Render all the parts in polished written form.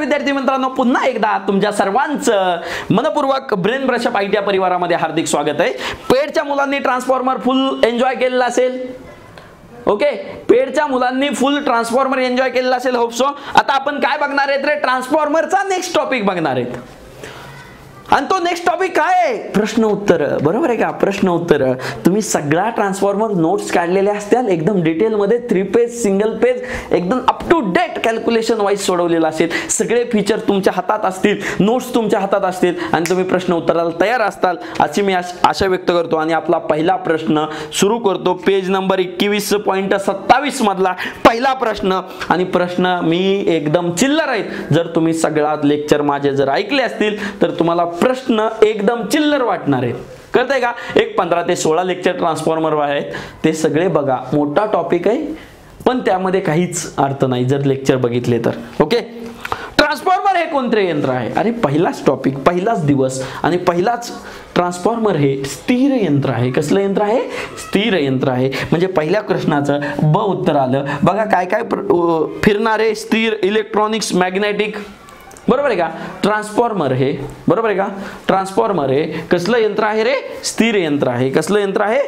विद्यार्थी मित्रांनो, पुन्हा एकदा तुमच्या सर्वांचं मनपूर्वक ब्रेन ब्रशअप आयटीआय परिवारामध्ये हार्दिक स्वागत आहे. पेडच्या मुलांनी ट्रान्सफॉर्मर फुल एन्जॉय केलेला असेल. ओके, पेडच्या मुलांनी फुल ट्रान्सफॉर्मर एन्जॉय केलेला असेल. Hope so. आता आपण काय बघणार आहेत रे? ट्रान्सफॉर्मरचा नेक्स्ट टॉपिक बघणार आहेत. आणि तो नेक्स्ट टॉपिक काय आहे? प्रश्न उत्तर. बरोबर आहे का? प्रश्न उत्तर. तुम्ही सगळा ट्रान्सफॉर्मर नोट्स काढलेले असतील, एकदम डिटेल मध्ये 3 पेज सिंगल पेज एकदम up to date calculation wise सोडवलेला असेल. सगळे फीचर तुमच्या हातात असतील, नोट्स तुमच्या हातात असतील आणि तुम्ही प्रश्न उत्तराला तयार असताल अशी मी आशा व्यक्त करतो. आणि आपला पहिला प्रश्न सुरू करतो. पेज नंबर 21.27 मधला पहिला प्रश्न. आणि प्रश्न मी एकदम चिल्लर आहेत. जर तुम्ही सगळा लेक्चर माझे जर ऐकले असतील तर तुम्हाला प्रश्न एकदम चिल्लर वाटणार आहे. कळतंय का? एक 15 ते 16 लेक्चर ट्रान्सफॉर्मर आहेत, ते सगळे बघा. मोठा टॉपिक आहे पण त्यामध्ये काहीच अर्थ नाही जर लेक्चर बघितले तर. ओके, ट्रान्सफॉर्मर हे कोणते यंत्र आहे? अरे पहिलाच टॉपिक, पहिलाच दिवस आणि पहिलाच ट्रान्सफॉर्मर हे स्थिर यंत्र आहे. कसलं यंत्र आहे? स्थिर यंत्र आहे. म्हणजे पहिल्या प्रश्नाचं ब उत्तर आलं. बघा काय काय फिरणारे स्थिर इलेक्ट्रॉनिक्स मॅग्नेटिक. बरोबर आहे का? ट्रान्सफॉर्मर हे, बरोबर आहे का? ट्रान्सफॉर्मर हे कसलं यंत्र आहे रे? स्थिर यंत्र आहे. कसलं यंत्र आहे?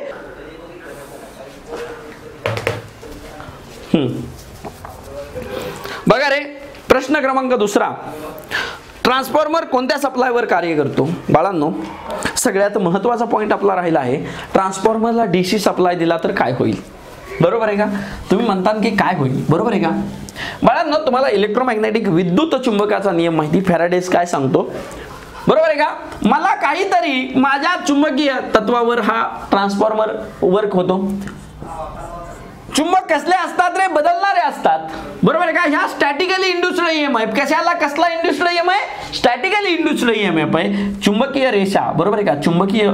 बघा रे, प्रश्न क्रमांक दुसरा. ट्रान्सफॉर्मर कोणत्या सप्लायवर कार्य करतो? बाळांनो, सगळ्यात महत्वाचा पॉइंट आपला राहिला आहे. ट्रान्सफॉर्मरला डीसी सप्लाय दिला तर काय होईल? बरोबर आहे का? तुम्ही म्हणता की काय होईल? बरोबर आहे का? बाळांनो, तुम्हाला इलेक्ट्रोमॅग्नेटिक विद्युत चुंबकाचा नियम माहिती, फॅराडेज काय सांगतो? बरोबर आहे का? मला काहीतरी माझ्या चुंबकीय तत्वावर हा ट्रान्सफॉर्मर वर्क होतो. चुंबक कसले असतात रे? बदलणारे असतात. बरोबर आहे का? ह्या स्टॅटिकली इंड्युस्ड ईएमएफ आहे. कशाला? कसला इंड्युस्ड ईएमएफ आहे? स्टॅटिकली इंड्युस्ड ईएमएफ आहे. चुंबकीय रेषा. बरोबर आहे का? चुंबकीय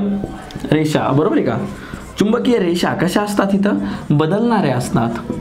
रेषा. बरोबर आहे का? चुंबकीय रेषा कशा असतात? इथं बदलणाऱ्या असतात.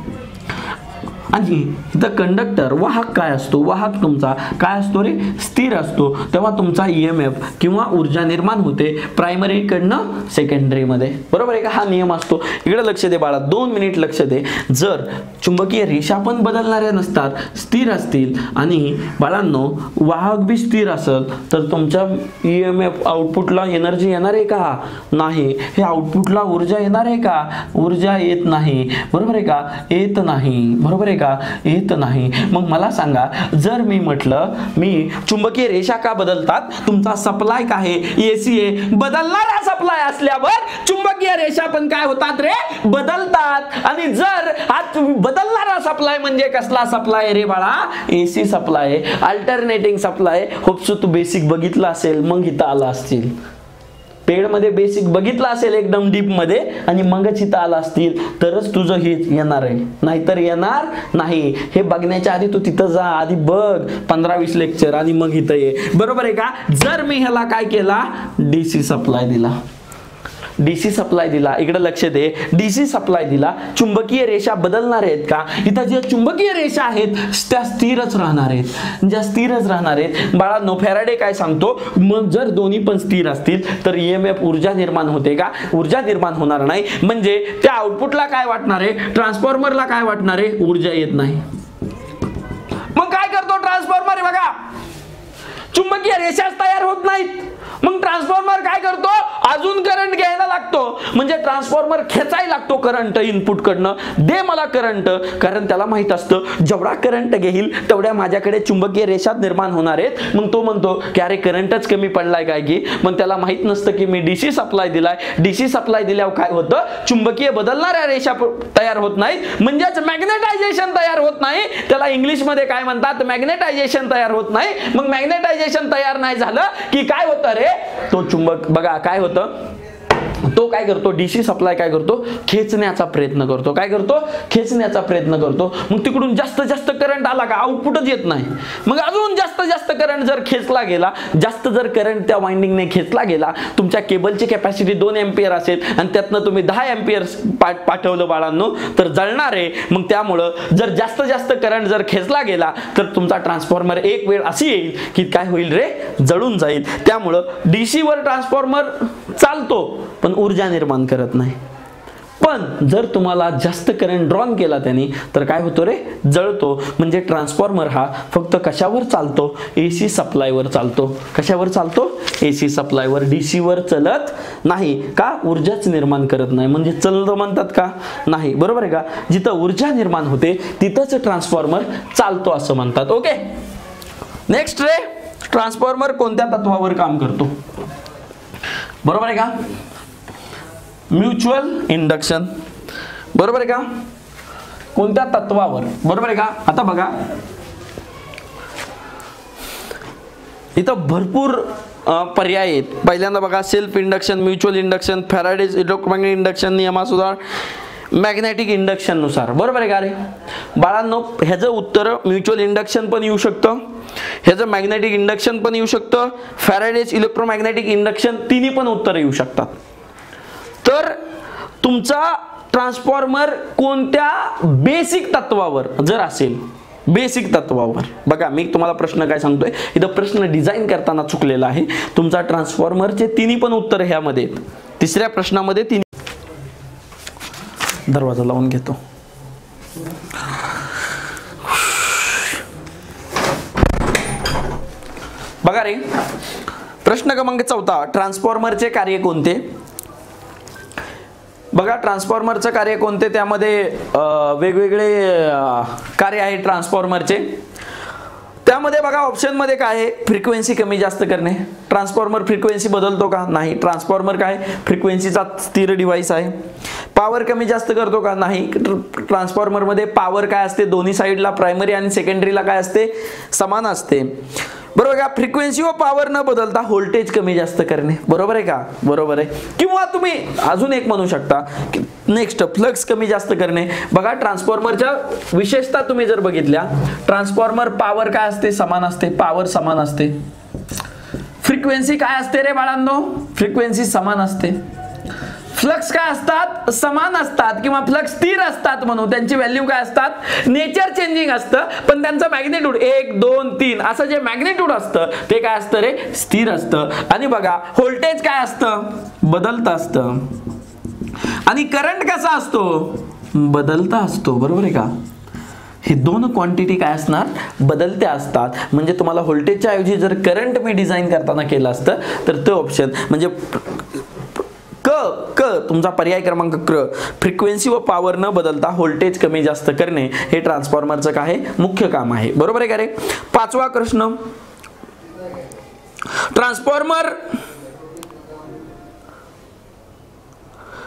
आणि इथं कंडक्टर, वाहक काय असतो? वाहक तुमचा काय असतो रे? स्थिर असतो. तेव्हा तुमचा ईएमएफ किंवा ऊर्जा निर्माण होते प्रायमरी कडनं सेकंडरी मध्ये. बरोबर आहे का? हा नियम असतो. इकडे लक्ष दे बाळा, 2 मिनिट लक्ष दे. जर चुंबकीय रेषा पण बदलणाऱ्या नसतात, स्थिर असतील आणि बाळांनो वाहक बी स्थिर असेल तर तुमच्या ईएमएफ आउटपुटला एनर्जी येणार आहे का? नाही. हे आउटपुटला ऊर्जा येणार आहे का? ऊर्जा येत नाही. बरोबर आहे का? येत नाही. बरोबर आहे का? येत नाही. मग मला सांगा, जर मी म्हटलं मी चुंबकीय रेषा का बदलतात? तुमचा सप्लाय काय आहे? एसी आहे. बदलणारा सप्लाय असल्यावर चुंबकीय रेषा पण काय होतात रे? बदलतात. आणि जर हा बदलणारा सप्लाय म्हणजे कसला सप्लाय रे बाळा? AC supply, alternating supply. Hope so तू बेसिक बघितला असेल, मग इथं आला असतील. पेड मध्ये बेसिक बघितला असेल एकदम डीप मध्ये आणि मगच इथं आला असतील तरच तुझं हे येणार आहे, नाहीतर येणार नाही. हे बघण्याच्या आधी तू तिथं जा, आधी बघ 15-20 लेक्चर आणि मग इथं ये. बरोबर आहे का? जर मी ह्याला काय केला? डीसी सप्लाय दिला. डीसी सप्लाय दिला. इकडे लक्ष दे. डीसी सप्लाय दिला. चुंबकीय रेषा बदलणार आहेत का? इथं ज्या चुंबकीय रेषा आहेत त्या स्थिरच राहणार आहेत. ज्या स्थिरच राहणार आहेत. बाळांनो, फॅराडे काय सांगतो? मग जर दोन्ही पण स्थिर असतील तर ईएमएफ ऊर्जा निर्माण होते का? ऊर्जा निर्माण होणार नाही. म्हणजे त्या आउटपुटला काय वाटणार आहे? ट्रान्सफॉर्मरला काय वाटणार आहे? ऊर्जा येत नाही. मग काय करतो ट्रान्सफॉर्मर? बघा, चुंबकीय रेषाच तयार होत नाहीत. मग ट्रान्सफॉर्मर काय करतो? अजून करंट घ्यायला लागतो. म्हणजे ट्रान्सफॉर्मर खेचायला लागतो करंट इनपुट कडनं. दे मला करंट. कारण त्याला माहित असतं जेवढा करंट घेईल तेवढ्या माझ्याकडे चुंबकीय रेषा निर्माण होणार आहेत. मग तो म्हणतो की अरे करंटच कमी पडलाय काय की. मग त्याला माहित नसतं की मी डीसी सप्लाय दिलाय. डीसी सप्लाय दिल्यावर काय होतं? चुंबकीय बदलणाऱ्या रेषा तयार होत नाहीत. म्हणजेच मॅग्नेटायझेशन तयार होत नाही. त्याला इंग्लिश मध्ये काय म्हणतात? मॅग्नेटायझेशन तयार होत नाही. मग मॅग्नेटायझेशन तयार नाही झालं की काय होतं रे? तो चुंबक बघा काय होतं? तो काय करतो? डीसी सप्लाय काय करतो? खेचण्याचा प्रयत्न करतो. काय करतो? खेचण्याचा प्रयत्न करतो. मग तिकडून जास्त जास्त करंट आला का? आउटपुटच येत नाही. मग अजून जास्त जास्त करंट जर खेचला गेला, जास्त जर करंट त्या वाइंडिंगने खेचला गेला, तुमच्या केबलची कॅपॅसिटी 2 एम्पियर असेल आणि त्यातनं तुम्ही 10 एम्पियर पाठवलं बाळांनो तर जळणार आहे. मग त्यामुळं जर जास्त जास्त करंट जर खेचला गेला तर तुमचा ट्रान्सफॉर्मर एक वेळ अशी येईल की काय होईल रे? जळून जाईल. त्यामुळं डीसी वर ट्रान्सफॉर्मर चालतो पण ऊर्जा निर्माण करत नाही. पण जर तुम्हाला जास्त करंट ड्रॉन केला त्याने तर काय होतो रे, जळतो. म्हणजे ट्रान्सफॉर्मर हा फक्त कशावर चालतो, AC सप्लायवर चालतो. कशावर चालतो, AC सप्लायवर, DC वर चलत नाही. का, ऊर्जाच निर्माण करत नाही. म्हणजे चलतो म्हणतात का, नाही. बरोबर आहे का, जिथं ऊर्जा निर्माण होते तिथंच ट्रान्सफॉर्मर चालतो असं म्हणतात. ओके, नेक्स्ट रे, ट्रान्सफॉर्मर कोणत्या तत्वावर काम करतो. बरोबर आहे का, म्युच्युअल इंडक्शन. बरोबर आहे का, कोणत्या तत्वावर. बरोबर आहे का. आता बघा इथं भरपूर पर्याय आहेत. पहिल्यांदा बघा, self induction, mutual induction, Faraday's electromagnetic induction नियमानुसार, मॅग्नेटिक इंडक्शन नुसार. बरोबर आहे का रे बाळांनो. ह्याचं उत्तर म्युच्युअल इंडक्शन पण येऊ शकतं, ह्याचं मॅग्नेटिक इंडक्शन पण येऊ शकतं, फॅराडेज इलेक्ट्रोमॅग्नेटिक इंडक्शन, तिन्ही पण उत्तर येऊ शकतात. तर तुमचा ट्रान्सफॉर्मर कोणत्या बेसिक तत्वावर जर असेल, बेसिक तत्वावर. बघा मी तुम्हाला प्रश्न काय सांगतोय, इथं प्रश्न डिझाईन करताना चुकलेला आहे. तुमचा ट्रान्सफॉर्मरचे तिन्ही पण उत्तर ह्यामध्ये आहेत. तिसऱ्या प्रश्नामध्ये तिन्ही. दरवाजा लावून घेतो. बघा रे, प्रश्न क्रमांक 14, ट्रान्सफॉर्मरचे कार्य कोणते. बघा ट्रान्सफॉर्मरचं कार्य कोणते, त्यामध्ये वेगवेगळे कार्य आहे ट्रान्सफॉर्मरचे. त्यामध्ये बघा ऑप्शन मध्ये काय आहे, फ्रिक्वेन्सी कमी जास्त करणे. ट्रान्सफॉर्मर फ्रिक्वेन्सी बदलतो का, नाही. ट्रान्सफॉर्मर काय, फ्रिक्वेन्सीचा स्थिर डिव्हाइस आहे. पॉवर कमी जास्त करतो का, नाही. ट्रान्सफॉर्मर मध्ये पॉवर काय असते, दोन्ही साईडला प्रायमरी आणि सेकंडरीला काय असते, समान असते. बरोबर का. फ्रिक्वेन्सी व पॉवर न बदलता व्होल्टेज कमी जास्त करणे. बरोबर आहे का, बरोबर आहे. किंवा तुम्ही अजून एक म्हणू शकता, नेक्स्ट फ्लक्स कमी जास्त करणे. बघा ट्रान्सफॉर्मरच्या विशेषता तुम्ही जर बघितल्या, ट्रान्सफॉर्मर पॉवर काय असते, समान असते, पॉवर समान असते. फ्रिक्वेन्सी काय असते रे बाळांनो, फ्रिक्वेन्सी समान असते. फ्लक्स काय असतात, समान असतात किंवा फ्लक्स स्थिर असतात, म्हणून त्यांची व्हॅल्यू काय असतात, नेचर चेंजिंग असतं, पण त्यांचं मॅग्नेट्यूड 1 2 3 असं जे मॅग्नेट्यूड असतं ते काय असतं रे, स्थिर असतं. आणि बघा व्होल्टेज काय असतं, बदलत असतं. आणि करंट कसा असतो, बदलता असतो. बरोबर आहे का. हे दोन क्वांटिटी काय असणार, बदलत्या असतात. म्हणजे तुम्हाला व्होल्टेजच्या ऐवजी जर करंट मी डिझाईन करताना केलं असतं तर तो ऑप्शन म्हणजे क तुमचा पर्याय क्रमांक क, फ्रिक्वेन्सी व पॉवर न बदलता व्होल्टेज कमी जास्त करणे हे ट्रान्सफॉर्मरचं काय आहे, मुख्य काम आहे. बरोबर आहे का रे. पाचवा प्रश्न,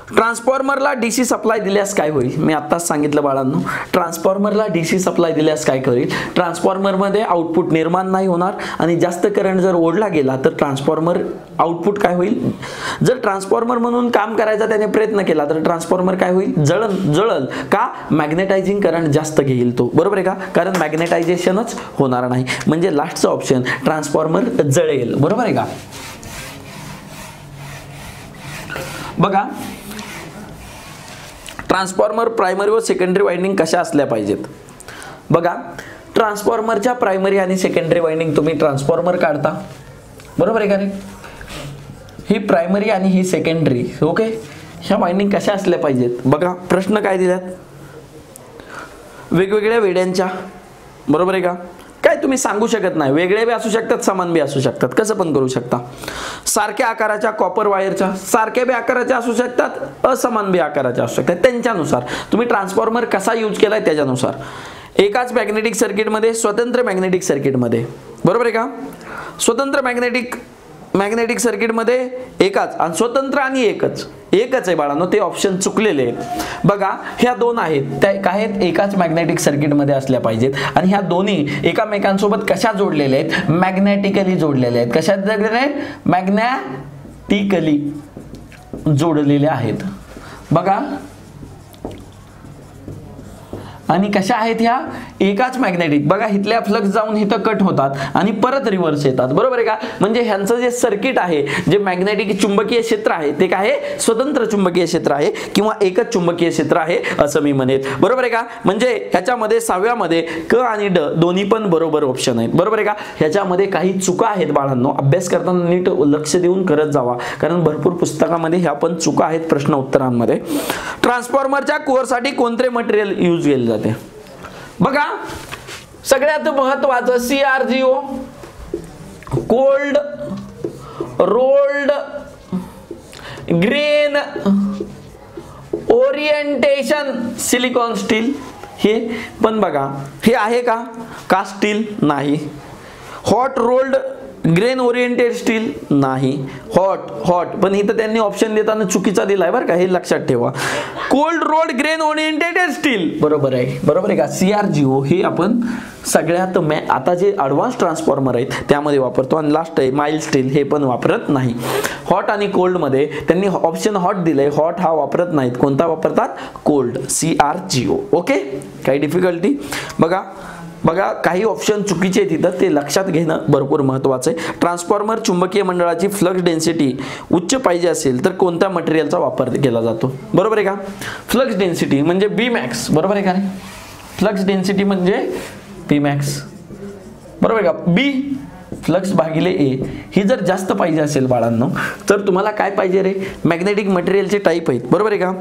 ट्रान्सफॉर्मरला डीसी सप्लाय दिल्यास काय होईल. मी आत्ताच सांगितलं बाळांनो, ट्रान्सफॉर्मरला डीसी सप्लाय दिल्यास काय होईल, ट्रान्सफॉर्मरमध्ये आउटपुट निर्माण नाही होणार आणि जास्त करंट जर ओढला गेला तर ट्रान्सफॉर्मर आउटपुट काय होईल, जर ट्रान्सफॉर्मर म्हणून काम करायचा त्याने प्रयत्न केला तर ट्रान्सफॉर्मर काय होईल, जळल. का, मॅग्नेटायझिंग करंट जास्त घेईल तो. बरोबर आहे का, कारण मॅग्नेटायझेशनच होणार नाही. म्हणजे लास्टचं ऑप्शन ट्रान्सफॉर्मर जळेल. बरोबर आहे का. बघा ट्रान्सफॉर्मर प्रायमरी व सेकंडरी वाइंडिंग कशा असल्या पाहिजेत. बघा ट्रान्सफॉर्मरच्या प्रायमरी आणि सेकंडरी वाइंडिंग तुम्ही ट्रान्सफॉर्मर काढता. बरोबर आहे का रे. ही प्रायमरी आणि ही सेकंडरी. ओके, ह्या वाइंडिंग कशा असल्या पाहिजेत. बघा प्रश्न काय दिल्यात, वेगवेगळ्या वेड्यांच्या. बरोबर आहे का. काय तुम्ही सांगू शकत नाही, वेगळे बी असू शकतात, समान बी असू शकतात, कसं पण करू शकता. सारख्या आकाराच्या कॉपर वायरच्या, सारख्या बी आकाराच्या असू शकतात, असमान बी आकाराच्या असू शकतात. त्यांच्यानुसार तुम्ही ट्रान्सफॉर्मर कसा यूज केलाय त्याच्यानुसार. एकाच मॅग्नेटिक सर्किटमध्ये, स्वतंत्र मॅग्नेटिक सर्किटमध्ये. बरोबर आहे का. स्वतंत्र मॅग्नेटिक सर्किटमध्ये एकाच, आणि स्वतंत्र आणि एकच आहे बाळांनो, ते ऑप्शन चुकलेले आहेत. बघा ह्या दोन आहेत, त्या काय आहेत, एकाच मॅग्नेटिक सर्किटमध्ये असल्या पाहिजेत. आणि ह्या दोन्ही एकामेकांसोबत कशा जोडलेल्या आहेत, मॅग्नेटिकली जोडलेल्या आहेत. कशात जोडलेल्या आहेत, मॅग्नेटिकली जोडलेल्या आहेत. बघा आणि कशा आहेत ह्या एकाच मॅग्नेटिक. बघा इथल्या फ्लक्स जाऊन इथं कट होतात आणि परत रिव्हर्स येतात, बरोबर आहे का. म्हणजे ह्यांचं जे सर्किट आहे, जे मॅग्नेटिक चुंबकीय क्षेत्र आहे ते काय आहे, स्वतंत्र चुंबकीय क्षेत्र आहे किंवा एकच चुंबकीय क्षेत्र आहे असं मी म्हणेन, बरोबर आहे का. म्हणजे ह्याच्यामध्ये 6व्यामध्ये क आणि ड दोन्ही पण बरोबर ऑप्शन आहेत, बरोबर आहे का. ह्याच्यामध्ये काही चुका आहेत बाळांनो, अभ्यास करताना नीट लक्ष देऊन करत जावा, कारण भरपूर पुस्तकामध्ये ह्या पण चुका आहेत प्रश्न उत्तरांमध्ये. ट्रान्सफॉर्मरच्या कोअरसाठी कोणते मटेरियल यूज केले जाते. बघा सगळ्यात महत्वाचं CRGO, cold rolled grain orientation silicon steel. हे पण बघा हे आहे का, कास्ट स्टील नाही. Hot rolled grain oriented steel नाही. हॉट पण इथं त्यांनी ऑप्शन देताना चुकीचा दिलाय बरं का, हे लक्षात ठेवा. Cold rolled grain oriented steel बरोबर आहे, बरोबर आहे का. CRGO हे आपण सगळ्यात आता जे ॲडव्हान्स ट्रान्सफॉर्मर आहेत त्यामध्ये वापरतो, आणि लास्ट आहे माइल्ड स्टील, हे पण वापरत नाही. हॉट आणि कोल्ड मध्ये त्यांनी ऑप्शन हॉट दिलंय, हॉट हा वापरत नाहीत. कोणता वापरतात, कोल्ड, CRGO. ओके, काही डिफिकल्टी. बघा काही ऑप्शन चुकीचे आहेत तिथं, ते लक्षात घेणं भरपूर महत्त्वाचं आहे. ट्रान्सफॉर्मर चुंबकीय मंडळाची फ्लक्स डेन्सिटी उच्च पाहिजे असेल तर कोणत्या मटेरियलचा वापर केला जातो, बरोबर आहे का. फ्लक्स डेन्सिटी म्हणजे Bmax, बरोबर आहे का. फ्लक्स डेन्सिटी म्हणजे Bmax, बरोबर आहे का. B फ्लक्स भागिले A ही जर जास्त पाहिजे असेल बाळांनो, तर तुम्हाला काय पाहिजे रे, मॅग्नेटिक मटेरियलचे टाईप आहेत, बरोबर आहे का.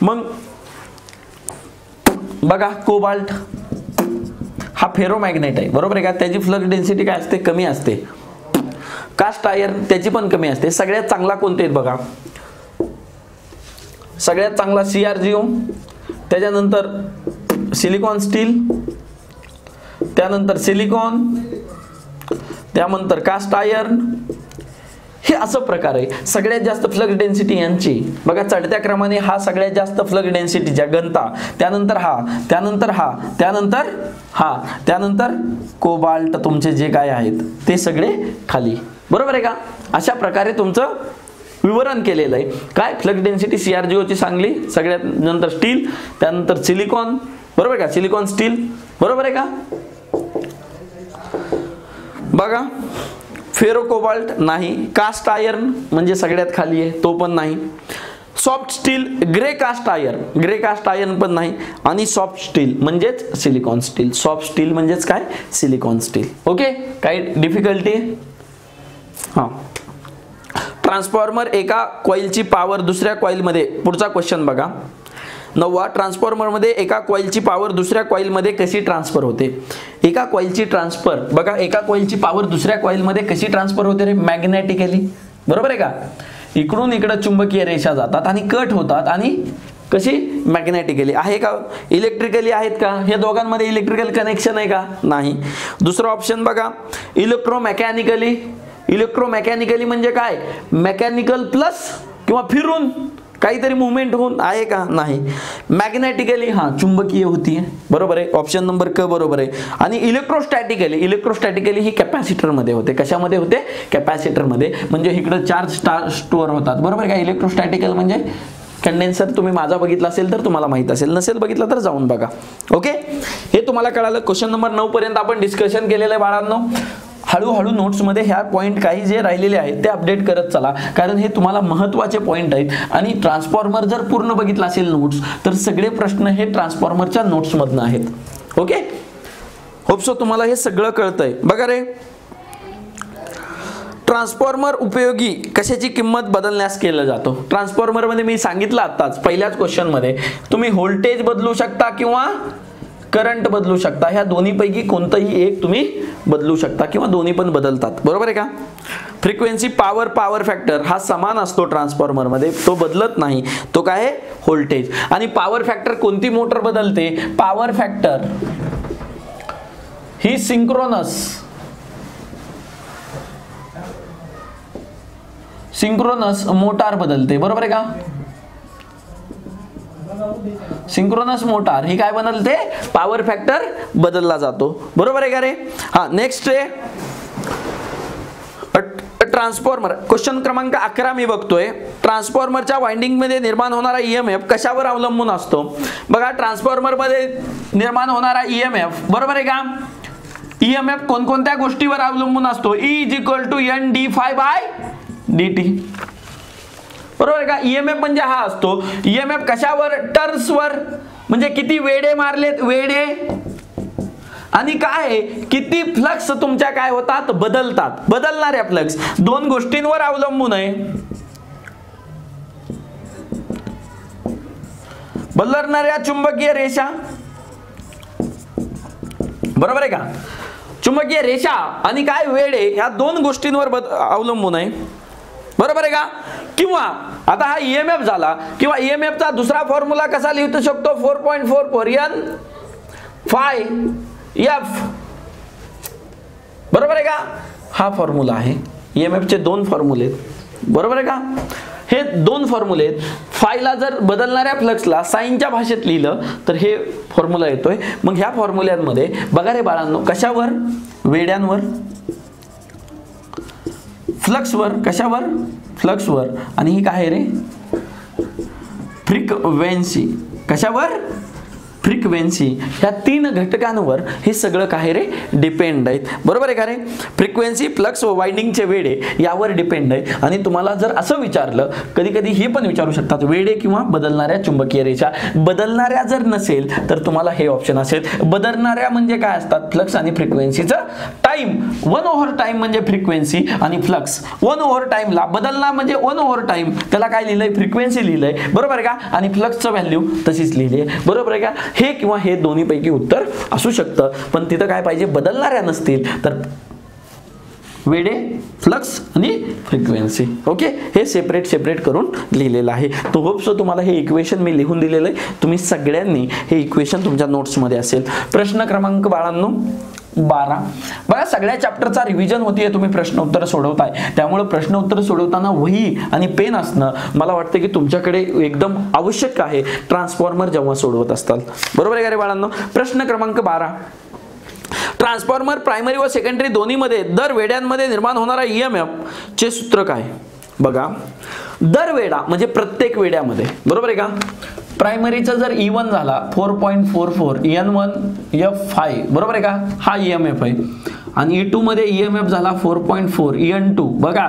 मग बघा कोबाल्ट हा फेरोमॅग्नेट आहे, बरोबर आहे का. त्याची फ्लक्स डेन्सिटी काय असते, कमी असते. कास्ट आयर्न त्याची पण कमी असते. सगळ्यात चांगला कोणते आहेत बघा, सगळ्यात चांगला CRGO, त्याच्यानंतर सिलिकॉन स्टील, त्यानंतर सिलिकॉन, त्यानंतर कास्ट आयर्न. हे असं प्रकार आहे. सगळ्यात जास्त फ्लक्स डेन्सिटी यांची बघा चढत्या क्रमाने हा सगळ्यात जास्त फ्लक्स डेन्सिटीच्या घनता, त्यानंतर हा, त्यानंतर हा, त्यानंतर हा, त्यानंतर कोबाल्ट तुमचे जे काय आहेत ते सगळे खाली, बरोबर आहे का. अशा प्रकारे तुमचं विवरण केलेलं आहे. काय फ्लक्स डेन्सिटी CRGO ची चांगली, सगळ्यात नंतर स्टील, त्यानंतर सिलिकॉन, बरोबर आहे का, सिलिकॉन स्टील, बरोबर आहे का. बघा फेरो कोबाल्ट नाही. कास्ट आयर्न म्हणजे सगळ्यात खाली आहे, तो पण नाही. Soft steel, grey cast iron पण नाही. आणि सॉफ्ट स्टील म्हणजेच सिलिकॉन स्टील. सॉफ्ट स्टील म्हणजेच काय, सिलिकॉन स्टील. ओके, काही डिफिकल्टी. हां, ट्रान्सफॉर्मर एका कॉइलची पॉवर दुसऱ्या कॉइलमध्ये, पुढचा क्वेश्चन बघा 9वा, ट्रान्सफॉर्मरमध्ये एका कॉइलची पॉवर दुसऱ्या कॉइलमध्ये कशी ट्रान्सफर होते. एका कॉइलची ट्रान्सफर बघा, एका कॉइलची पॉवर दुसऱ्या कॉइलमध्ये कशी ट्रान्सफर होते रे, मॅग्नेटिकली, बरोबर आहे का. इकडून इकडे चुंबकीय रेषा जातात आणि कट होतात, आणि कशी, मॅग्नेटिकली. आहे का, इलेक्ट्रिकली आहेत का, हे दोघांमध्ये इलेक्ट्रिकल कनेक्शन आहे का, नाही. दुसरा ऑप्शन बघा इलेक्ट्रोमेकॅनिकली. इलेक्ट्रोमेकॅनिकली म्हणजे काय, मेकॅनिकल प्लस किंवा फिरून काहीतरी मुवमेंट होऊन, आहे का, नाही. मॅग्नेटिकली हा चुंबकीय होती, बरोबर आहे, ऑप्शन नंबर क बरोबर आहे. आणि इलेक्ट्रोस्टॅटिकली ही कॅपॅसिटर मध्ये होते. कशामध्ये होते, कॅपॅसिटर मध्ये. म्हणजे इकडे चार्ज स्टोअर होतात, बरोबर आहे का. इलेक्ट्रोस्टॅटिकल म्हणजे कंडेन्सर, तुम्ही माझा बघितला असेल तर तुम्हाला माहित असेल, नसेल बघितला तर जाऊन बघा. ओके, हे तुम्हाला कळालं. क्वेश्चन नंबर 9 पर्यंत आपण डिस्कशन केलेलं आहे बाळांनो. हळूहळू नोट्समध्ये ह्या पॉईंट काही जे राहिलेले आहेत ते अपडेट करत चला, कारण हे तुम्हाला महत्त्वाचे पॉईंट आहेत. आणि ट्रान्सफॉर्मर जर पूर्ण बघितला असेल नोट्स, तर सगळे प्रश्न हे ट्रान्सफॉर्मरच्या नोट्समधनं आहेत. ओके, होप सो तुम्हाला हे सगळं कळतंय. बघा रे, ट्रान्सफॉर्मर उपयोगी कशाची किंमत बदलण्यास केलं जातो. ट्रान्सफॉर्मर मध्ये मी सांगितलं आताच पहिल्याच क्वेश्चन मध्ये, तुम्ही व्होल्टेज बदलू शकता किंवा करंट बदलू शकता. ह्या दोन्हीपैकी कोणतंही एक तुम्ही बदलू शकता किंवा दोन्ही पण बदलतात, बरोबर आहे का. फ्रिक्वेन्सी, पॉवर फॅक्टर हा समान असतो ट्रान्सफॉर्मर मध्ये, तो बदलत नाही. तो काय आहे, व्होल्टेज. आणि पॉवर फॅक्टर कोणती मोटर बदलते, पॉवर फॅक्टर ही सिंक्रोनस मोटार बदलते, बरोबर आहे का. सिंक्रोनस मोटार ही काय बदलते, पॉवर फॅक्टर बदलला जातो, बरोबर आहे का रे. हा, नेक्स्ट आहे ट्रान्सफॉर्मर क्वेश्चन क्रमांक 11 मी बघतोय. ट्रान्सफॉर्मरच्या वाइंडिंग मध्ये निर्माण होणारा ईएमएफ कशावर अवलंबून असतो? बघा ट्रान्सफॉर्मर मध्ये निर्माण होणारा ईएमएफ बरोबर आहे का? ईएमएफ कोणकोणत्या गोष्टीवर अवलंबून असतो? E = N/dt बरोबर आहे का? ईएमएफ म्हणजे हा असतो. ईएमएफ कशावर? टर्न्सवर, म्हणजे किती वेढे मारलेत, वेढे, आणि काय किती फ्लक्स तुमच्या काय होतात, बदलतात. बदलणाऱ्या फ्लक्स दोन गोष्टींवर अवलंबून आहे. बदलणाऱ्या चुंबकीय रेषा बरोबर आहे का? चुंबकीय रेषा आणि काय वेढे ह्या दोन गोष्टींवर अवलंबून आहे बरोबर आहे का? किंवा आता हा ईएमएफ झाला, किंवा ईएमएफ चा दुसरा फॉर्म्युला कसा लिहू शकतो? 4.44 N phi F बरोबर आहे का? हा फॉर्म्युला आहे. ईएमएफ चे दोन फॉर्म्युले बरोबर आहे का? हे दोन फॉर्म्युले आहेत. फायला जर बदलणाऱ्या फ्लक्सला साइनच्या भाषेत लिहिलं तर हे फॉर्म्युला येतोय. मग ह्या फॉर्म्युल्यांमध्ये बघा रे बाळांनो, कशावर? वेड्यांवर, फ्लक्सवर. कशावर? फ्लक्सवर. आणि ही काय रे? फ्रिक्वेन्सी. कशावर? फ्रिक्वेन्सी. ह्या तीन घटकांवर हे सगळं काय रे? डिपेंड आहेत बरोबर आहे का रे? फ्रिक्वेन्सी, फ्लक्स व वाइंडिंगचे वेढे यावर डिपेंड आहे. आणि तुम्हाला जर असं विचारलं, कधी कधी हे पण विचारू शकतात, वेढे किंवा बदलणाऱ्या चुंबकीय रेषा. बदलणाऱ्या जर नसेल तर तुम्हाला हे ऑप्शन असेल. बदलणाऱ्या म्हणजे काय असतात? फ्लक्स आणि फ्रिक्वेन्सीचं टाइम. 1/टाइम म्हणजे फ्रिक्वेन्सी आणि फ्लक्स. 1/टाइमला बदलणार म्हणजे 1/टाइम, त्याला काय लिहिलंय? फ्रिक्वेन्सी लिहिलंय बरोबर आहे का? आणि फ्लक्सचं व्हॅल्यू तशीच लिहिली आहे बरोबर आहे का? हे किंवा हे दोन्ही पैकी उत्तर असू शकतं. पण तिथं काय पाहिजे? बदलणाऱ्या नसतील तर वेढे, फ्लक्स आणि फ्रिक्वेन्सी. ओके, हे सेपरेट करून लिहिलेलं आहे. तो होप सो तुम्हाला हे इक्वेशन मी लिहून दिलेलं आहे. तुम्ही सगळ्यांनी हे इक्वेशन तुमच्या नोट्समध्ये असेल. प्रश्न क्रमांक बाळांनो 12 बघा, सगळ्या चॅप्टरचा रिव्हिजन होतीये, तुम्ही प्रश्न उत्तर सोडवताय. त्यामुळे प्रश्न उत्तर सोडवताना वही आणि पेन असणं मला वाटतं की तुमच्याकडे एकदम आवश्यक आहे, ट्रान्सफॉर्मर जेव्हा सोडवत असताल बरोबर आहे का रे बाळांनो? प्रश्न क्रमांक 12, ट्रान्सफॉर्मर प्रायमरी व सेकंडरी दोन्ही मध्ये दर वेड्यांमध्ये निर्माण होणारा ईएमएफ चे सूत्र काय? बघा, दर वेढा म्हणजे प्रत्येक वेड्यामध्ये बरोबर आहे का? प्रायमरीचा जर E1 झाला 4.44 N1 F5 बरोबर आहे का? हा ईएमएफ आहे. आणि E2 मध्ये ईएमएफ झाला 4.4 N2 बघा,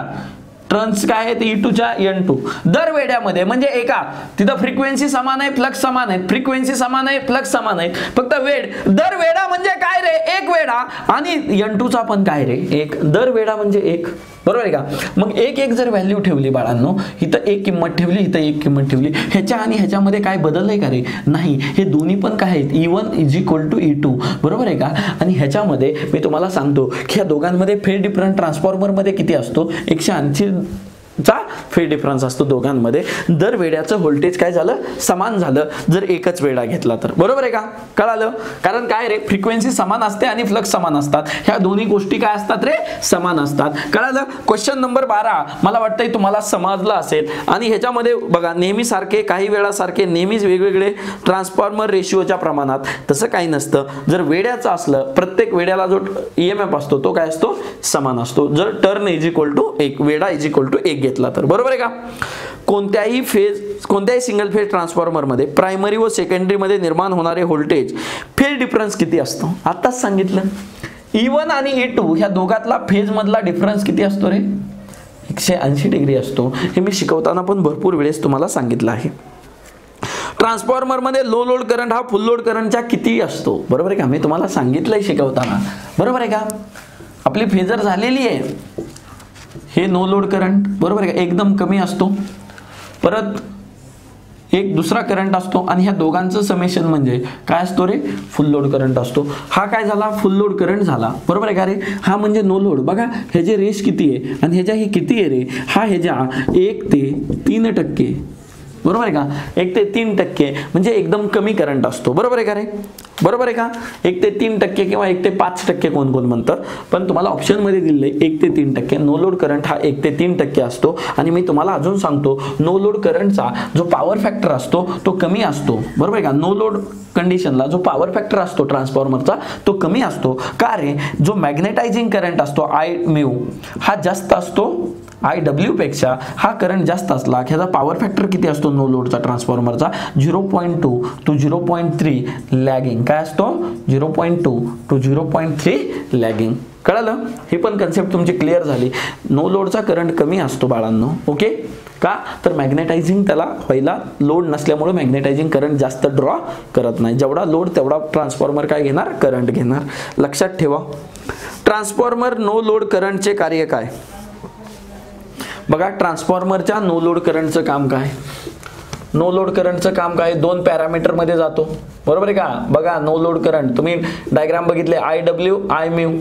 टर्न्स काय आहेत? E2 च्या N2 दर वेड्यामध्ये म्हणजे एका, तिथं फ्रिक्वेन्सी समान आहे, फ्लक्स समान आहे, फ्रिक्वेन्सी समान आहे, फ्लक्स समान आहे, फक्त वेड. दर वेडा म्हणजे काय रे? एक वेडा. आणि N2 चा पण काय रे? एक. दर वेडा म्हणजे एक बरोबर आहे का? मग एक जर व्हॅल्यू ठेवली बाळांनो, इथं एक किंमत ठेवली, इथं एक किंमत ठेवली, ह्याच्या आणि ह्याच्यामध्ये काय बदललंय का रे? नाही. हे दोन्ही पण काय आहेत? E1 = E2 बरोबर आहे का? आणि ह्याच्यामध्ये मी तुम्हाला सांगतो की ह्या दोघांमध्ये फेज डिफरन्स ट्रान्सफॉर्मर मध्ये किती असतो? 180 चा फेज डिफरन्स असतो दोघांमध्ये. दर वेड्याचं व्होल्टेज काय झालं? समान झालं जर एकच वेडा घेतला तर बरोबर आहे का? कळालं? कारण काय रे? फ्रिक्वेन्सी समान असते आणि फ्लक्स समान असतात. ह्या दोन्ही गोष्टी काय असतात रे? समान असतात. कळालं? क्वेश्चन नंबर 12 मला वाटतंय तुम्हाला समजलं असेल. आणि ह्याच्यामध्ये बघा, नेहमी सारखे काही वेळा सारखे नेहमीच वेगवेगळे ट्रान्सफॉर्मर रेशिओच्या प्रमाणात, तसं काही नसतं. जर वेड्याचं असलं, प्रत्येक वेड्याला जो ईएमएफ असतो तो काय असतो? समान असतो. जर टर्न = 1, वेडा = 1 घेतला तर बरोबर आहे का? कोणत्याही सिंगल फेज ट्रान्सफॉर्मर मध्ये प्रायमरी व सेकंडरी मध्ये निर्माण होणारे व्होल्टेज फेज डिफरन्स किती असतो? आताच सांगितलं. E1 आणि E2 ह्या दोघातला फेज मधला डिफरन्स किती असतो रे? 180 डिग्री असतो. हे मी शिकवताना पण भरपूर वेळेस तुम्हाला सांगितलं आहे. ट्रान्सफॉर्मर मध्ये लो लोड करंट हा फुल लोड करंटच्या किती असतो? बरोबर आहे का? मी तुम्हाला सांगितलंय शिकवताना बरोबर आहे का? आपली फेजर झालेली आहे. हे नो लोड करंट बरोबर आहे का? एकदम कमी असतो. परत एक दुसरा करंट असतो आणि ह्या दोघांचं समेशन म्हणजे काय असतो रे? फुल लोड करंट असतो. हा काय झाला? फुल लोड करंट झाला बरोबर आहे का रे? हा म्हणजे नो लोड. बघा ह्याचे रेश किती आहे आणि ह्याच्या ही किती आहे रे? हा ह्याच्या 1 ते 3% बरोबर आहे का? 1 ते 3% म्हणजे एकदम कमी करंट असतो बरोबर आहे का रे? बरोबर आहे का? 1 ते 3% किंवा 1 ते 5% कोण म्हणतं. पण तुम्हाला ऑप्शन मध्ये दिलेलं आहे 1 ते 3%. नो लोड करंट हा 1 ते 3% असतो. आणि मी तुम्हाला अजून सांगतो, नो लोड करंटचा जो पॉवर फॅक्टर असतो तो कमी असतो बरोबर आहे का? नो लोड कंडिशनला जो पॉवर फॅक्टर असतो ट्रान्सफॉर्मरचा तो कमी असतो. का रे, जो मॅग्नेटायझिंग करंट असतो आय म्यू हा जास्त असतो IW पेक्षा. हा करंट जास्त असला ह्याचा पॉवर फॅक्टर किती असतो नो लोडचा ट्रान्सफॉर्मरचा 0.2 to 0.3 लॅगिंग. काय असतो 0.2 to 0.3 लॅगिंग. कळलं? ही पण कन्सेप्ट तुमची क्लिअर झाली. नो लोडचा करंट कमी असतो बाळांनो. ओके, का तर मॅग्नेटायझिंग त्याला पहिला लोड नसल्यामुळे मॅग्नेटायझिंग करंट जास्त ड्रॉ करत नाही. जेवढा लोड तेवढा ट्रान्सफॉर्मर काय घेणार, करंट घेणार. लक्षात ठेवा. ट्रान्सफॉर्मर नो लोड करंटचे कार्य काय बघा. ट्रान्सफॉर्मरच्या नो लोड करंटचं काम काय, नो लोड करंटचं काम काय, दोन पॅरामीटर मध्ये जातो. बरोबर आहे का. बघा नो लोड करंट तुम्ही डायग्राम बघितले IW I म्यू.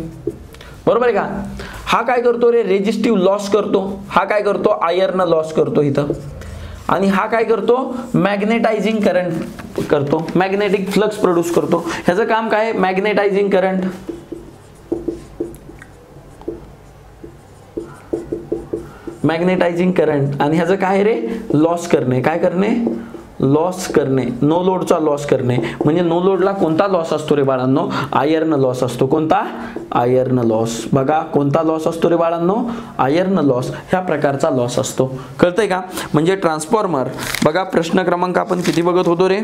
बरोबर आहे का. हा काय करतो रे, रेजिस्टिव्ह लॉस करतो. हा काय करतो, आयर्न लॉस करतो इथं. आणि हा काय करतो, मॅग्नेटायझिंग करंट करतो, मॅग्नेटिक फ्लक्स प्रोड्यूस करतो. ह्याचं काम काय, मॅग्नेटायझिंग करंट. Magnetising current. आणि ह्याचं काय रे, लॉस करणे. काय करणे, लॉस करणे. नो लोडचा लॉस करणे. म्हणजे नो लोडला कोणता लॉस असतो रे बाळांनो, आयर्न लॉस असतो. कोणता, आयर्न लॉस. बघा कोणता लॉस असतो रे बाळांनो, आयर्न लॉस. ह्या प्रकारचा लॉस असतो. कळतंय का. म्हणजे ट्रान्सफॉर्मर बघा प्रश्न क्रमांक आपण किती बघत होतो रे,